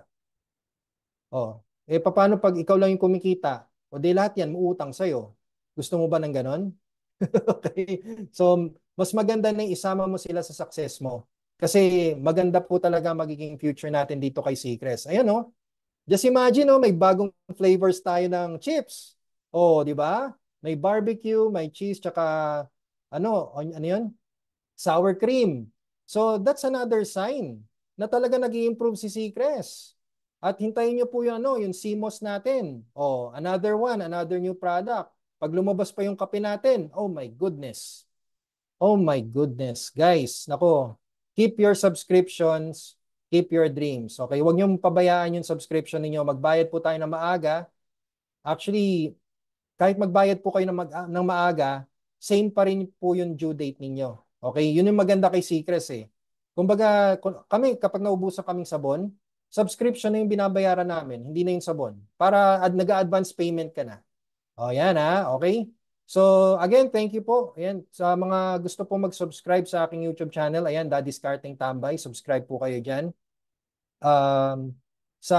Oh. Paano pag ikaw lang yung kumikita? O di lahat yan, muutang sa'yo. Gusto mo ba ng ganon? Okay. So, mas maganda na isama mo sila sa success mo. Kasi maganda po talaga magiging future natin dito kay Seacrest. Ayan oh. Just imagine oh, may bagong flavors tayo ng chips. Oh, di ba? May barbecue, may cheese, tsaka ano yun? Sour cream. So, that's another sign na talaga nag-i-improve si Seacrest. At hintayin niyo po yung yung CMOS natin. Oh, another one, another new product. Pag lumabas pa yung kape natin, oh my goodness. Oh my goodness. Guys, nako, keep your subscriptions, keep your dreams. Okay, huwag niyong pabayaan yung subscription ninyo. Magbayad po tayo ng maaga. Actually, kahit magbayad po kayo ng maaga, same pa rin po yung due date ninyo. Okay, yun yung maganda kay Seacrest eh. Kumbaga, kami, kapag naubusan kaming sabon, subscription na yung binabayaran namin, hindi na yung sabon. Para nag-advance payment ka na. O yan ha, okay? So again, thank you po. Ayan, sa mga gusto po mag-subscribe sa aking YouTube channel, ayan, Daddy's Karting Tambay, subscribe po kayo dyan. Sa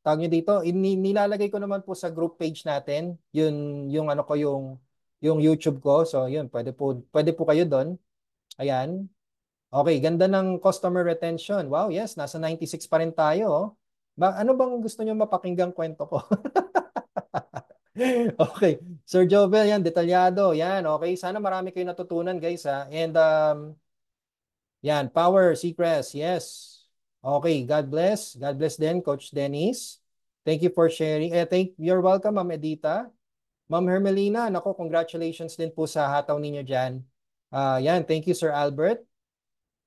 tawag nyo dito, nilalagay ko naman po sa group page natin, yung ano ko, yung YouTube ko. So yun, pwede po kayo doon. Ayan. Okay, ganda ng customer retention. Wow, yes, nasa 96 pa rin tayo. Oh. Ano bang gusto nyo mapakinggang kwento ko? Okay. Sir Jovel, yan, detalyado. Yan, okay. Sana marami kayo natutunan, guys, ha. And, yan, Power, Seacrest, yes. Okay, God bless. God bless din, Coach Dennis. Thank you for sharing. You're welcome, Ma'am Edita. Ma'am Hermelina, nako, congratulations din po sa hataw ninyo dyan. Yan, thank you, Sir Albert.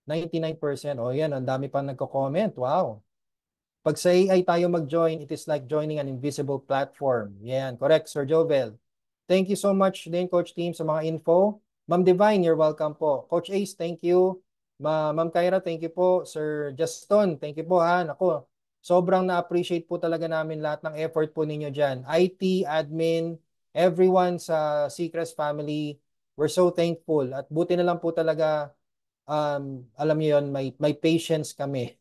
99%. Oh, yan, ang dami pang nagko-comment. Wow. Pag sa AI tayo mag-join, it is like joining an invisible platform. Yan, correct, Sir Jovel. Thank you so much din, Coach Team, sa mga info. Ma'am Divine, you're welcome po. Coach Ace, thank you. Ma'am Kyra, thank you po. Sir Juston, thank you po ha. Ako, sobrang na-appreciate po talaga namin lahat ng effort po ninyo dyan. IT, admin, everyone sa Seacrest family, we're so thankful. At buti na lang po talaga, alam niyo yun, may patience kami.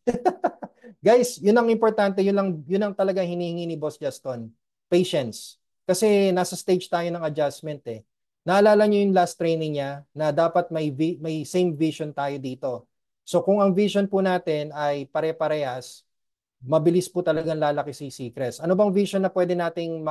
Guys, yun ang importante, yun ang talaga hinihingi ni Boss Juston. Patience. Kasi nasa stage tayo ng adjustment eh. Naalala niyo yung last training niya na dapat may same vision tayo dito. So kung ang vision po natin ay pare-parehas, mabilis po talagang lalaki si Seacrest. Ano bang vision na pwede nating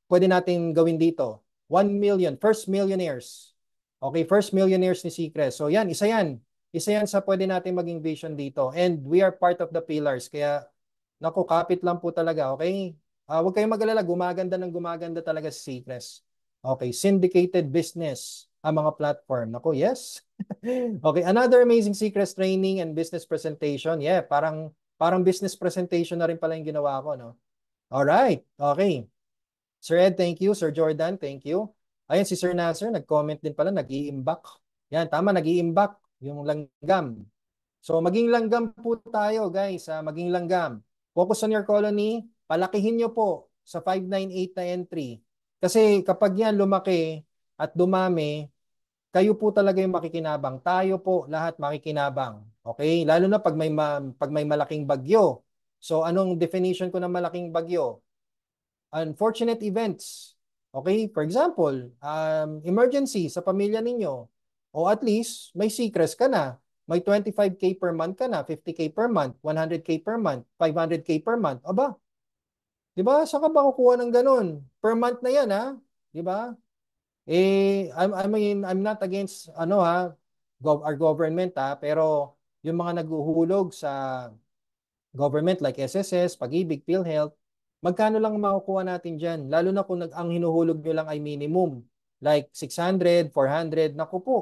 pwede nating gawin dito? 1 million, first millionaires. Okay, first millionaires ni Seacrest. So yan, isa yan. Isa yan sa pwede natin maging vision dito. And we are part of the pillars. Kaya, naku, kapit lang po talaga, okay? Huwag kayong mag-alala, gumaganda talaga si Seacrest. Okay, syndicated business ang mga platform. Naku, yes. Okay, another amazing Seacrest training and business presentation. Yeah, parang business presentation na rin pala yung ginawa ko, no? All right, okay. Sir Ed, thank you. Sir Jordan, thank you. Ayan, si Sir Nasser, nag-comment din pala, nag-i-imbak. Yan, tama, nag-i-imbak yung langgam. So, maging langgam po tayo, guys. Maging langgam. Focus on your colony. Palakihin nyo po sa 598 na entry. Kasi kapag yan lumaki at dumami, kayo po talaga yung makikinabang. Tayo po lahat makikinabang. Okay? Lalo na pag may malaking bagyo. So, anong definition ko ng malaking bagyo? Unfortunate events. Okay? For example, emergency sa pamilya ninyo. O at least, may Seacrest ka na. May 25K per month ka na, 50K per month, 100K per month, 500K per month. Aba, di ba? Saan ka ba kukuha ng ganun? Per month na yan, ha? Di ba? I'm not against, our government, ha? Pero yung mga naghuhulog sa government like SSS, Pag-ibig, PhilHealth, Magkano lang makukuha natin dyan? Lalo na kung ang hinuhulog nyo lang ay minimum. Like 600, 400, naku po.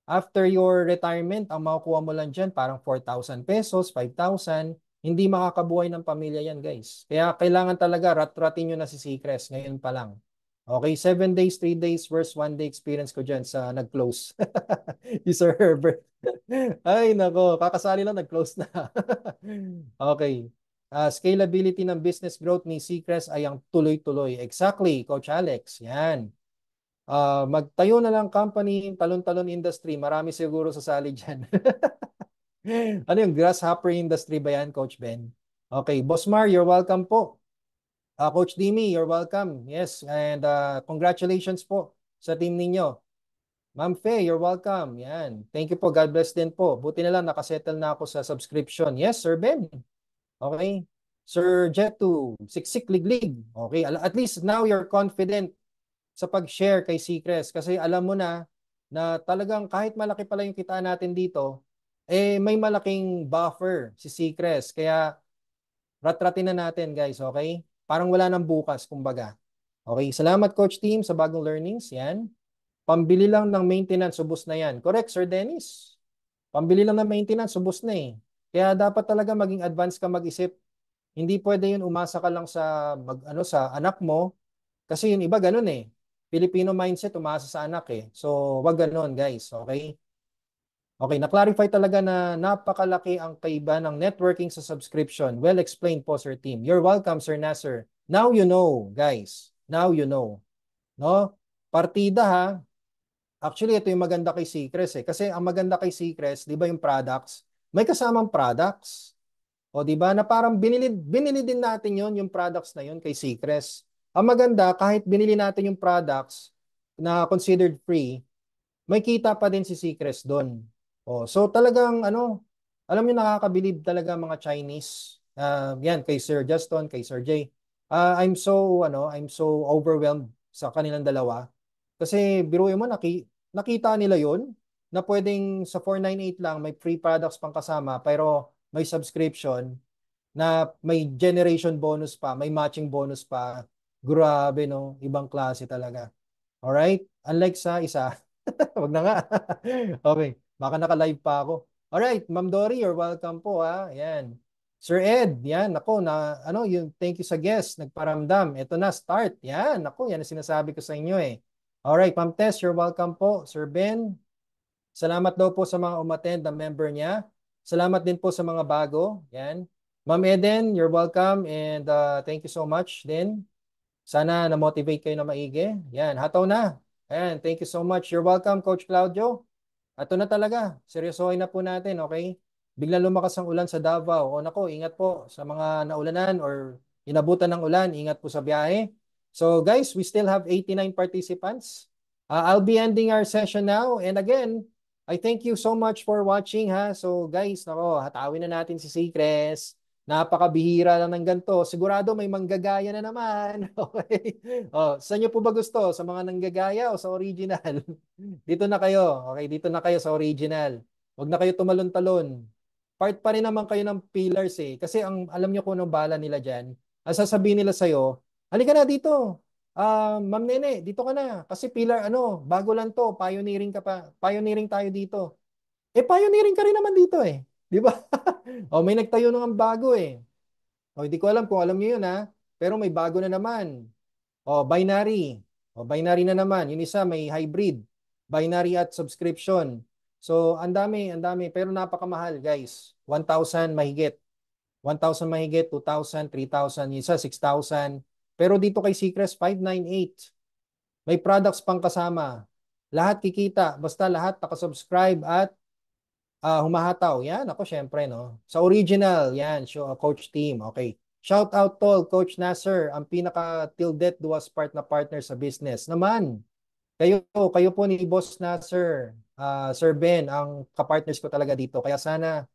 After your retirement, ang makukuha mo lang dyan parang 4,000 pesos, 5,000. Hindi makakabuhay ng pamilya yan, guys. Kaya kailangan talaga rat-ratin nyo na si Seacrest ngayon pa lang. Okay, 7 days, 3 days versus 1 day experience ko dyan sa nag-close. Si Sir Herbert. Ay, nako, kakasali lang nag-close na. Okay. Scalability ng business growth ni Seacrest ay ang tuloy-tuloy. Exactly, Coach Alex. Yan. Magtayo na lang company, talon-talon industry. Marami siguro sasali dyan. Ano yung grasshopper industry ba yan, Coach Ben? Okay, Boss Mar, you're welcome po. Coach Dimi, you're welcome. Yes, and congratulations po sa team ninyo. Ma'am Faye, you're welcome. Yan. Thank you po. God bless din po. Buti na lang nakasettle na ako sa subscription. Yes, Sir Ben. Okay. Sir Jetu, siksik liglig. Okay, at least now you're confident sa pag-share kay Seacrest kasi alam mo na talagang kahit malaki pala yung kitaan natin dito, eh may malaking buffer si Seacrest. Kaya rat-ratin na natin, guys, okay? Parang wala nang bukas, kumbaga. Okay, salamat Coach Team sa bagong learnings. Yan. Pambili lang ng maintenance, subos na yan. Correct, Sir Dennis? Pambili lang ng maintenance, subos na eh. Kaya dapat talaga maging advance ka mag-isip. Hindi pwede yun umasa ka lang sa sa anak mo kasi yung iba ganun eh. Filipino mindset umasa sa anak eh. So, wag ganun, guys, okay? Okay, na-clarify talaga na napakalaki ang kaiba ng networking sa subscription. Well explained po, Sir Team. You're welcome, Sir Nasser. Now you know, guys. Now you know. No? Partida ha. Actually, ito yung maganda kay Seacrest eh. Kasi ang maganda kay Seacrest, di ba yung products, may kasamang products. O di ba na parang binili din natin yon yung products na yon kay Seacrest. Ang maganda, kahit binili natin yung products na considered free, may kita pa din si Seacrest doon. Oh, so talagang alam niyo nakakabilib talaga mga Chinese. Yan kay Sir Justin, kay Sir Jay. I'm so overwhelmed sa kanilang dalawa. Kasi biruin mo nakita nila 'yon na pwedeng sa 498 lang may free products pang kasama pero may subscription na may generation bonus pa, may matching bonus pa. Grabe no, ibang klase talaga. Alright? Unlike sa isa, wag na nga. Okay, baka naka-live pa ako. Alright, Ma'am Dory, you're welcome po ha. Ayan. Sir Ed, yan, ako na yung thank you sa guest, nagparamdam. Ito na start. Yan, ako, yan ang sinasabi ko sa inyo eh. Alright, Ma'am Tess, you're welcome po. Sir Ben, salamat daw po sa mga umattend na member niya. Salamat din po sa mga bago. Yan. Ma'am Eden, you're welcome and thank you so much din. Sana na-motivate kayo na maigi. Yan, hataw na. Ayan, thank you so much. You're welcome, Coach Claudio. Ito na talaga. Seryosohin na po natin, okay? Biglang lumakas ang ulan sa Davao. O nako, ingat po sa mga naulanan or inabutan ng ulan. Ingat po sa biyahe. So guys, we still have 89 participants. I'll be ending our session now. And again, I thank you so much for watching ha. So guys, nako, hatawin na natin si Seacrest. Napakabihira lang ng ganito. Sigurado may manggagaya na naman. Okay. Oh, saan niyo po ba gusto? Sa mga nanggagaya o sa original? Dito na kayo. Okay, dito na kayo sa original. Huwag na kayo tumalon-talon. Part pa rin naman kayo ng pillars eh. Kasi alam niyo kung anong bala nila dyan. Ang sasabihin nila sa'yo, halika na dito. Ma'am Nene, dito ka na. Kasi pillar, bago lang to. Pioneering ka pa. Pioneering tayo dito. Eh, pioneering ka rin naman dito eh. Di ba? O, may nagtayo ng bago eh. O, hindi ko alam kung alam niyo yun ha. Pero may bago na naman. O, binary. O, binary na naman. Yung isa may hybrid. Binary at subscription. So, ang dami, ang dami. Pero napakamahal, guys. 1,000 mahigit. 1,000 mahigit, 2,000, 3,000. Yung isa, 6,000. Pero dito kay Seacrest, 598. May products pang kasama. Lahat kikita. Basta lahat nakasubscribe at humahataw. Yan, ako syempre, no? Sa original, yan, Coach Team. Okay. Shout out tol, Coach Nasser, ang pinaka-tildet duwas part na partner sa business. Naman, kayo po ni Boss Nasser, Sir Ben, ang kapartners ko talaga dito. Kaya sana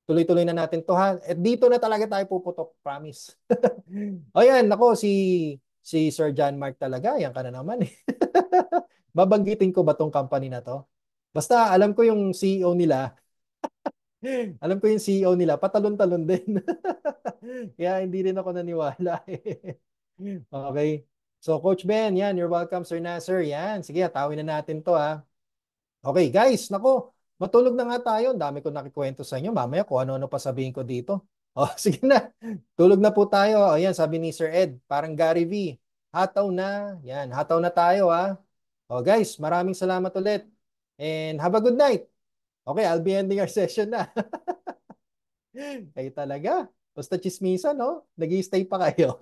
tuloy-tuloy na natin to ha. At dito na talaga tayo puputok, promise. O yan, ako si Sir John Mark talaga, yan ka na naman eh. Babanggitin ko ba tong company na to? Basta alam ko yung CEO nila, Alam ko yung CEO nila, patalon-talon din. Kaya hindi rin ako naniwala eh. Okay. So Coach Ben, yan, you're welcome Sir Nasser. Yan, sige, tawin na natin to ha. Okay guys, nako, matulog na nga tayo. Ang dami ko nakikwento sa inyo. Mamaya kung ano-ano pa sabihin ko dito. Oh, sige na. Tulog na po tayo. Ayan, sabi ni Sir Ed, parang Gary V. Hataw na. Yan, hataw na tayo ha. Oh guys, maraming salamat ulit. And have a good night. Okay, I'll be ending our session na. Kayo talaga. Basta chismisan, no? Nag-i-stay pa kayo.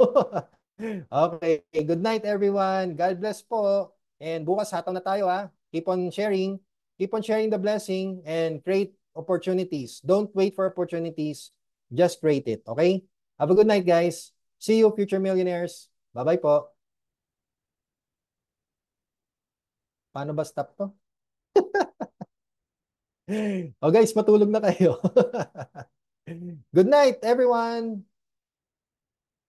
Okay, good night everyone. God bless po. And bukas hataw na tayo ha. Keep on sharing. Keep on sharing the blessing and create opportunities. Don't wait for opportunities. Just create it, okay? Have a good night, guys. See you, future millionaires. Bye-bye po. Paano ba stop to? Oh guys, matulog na kayo. Good night, everyone.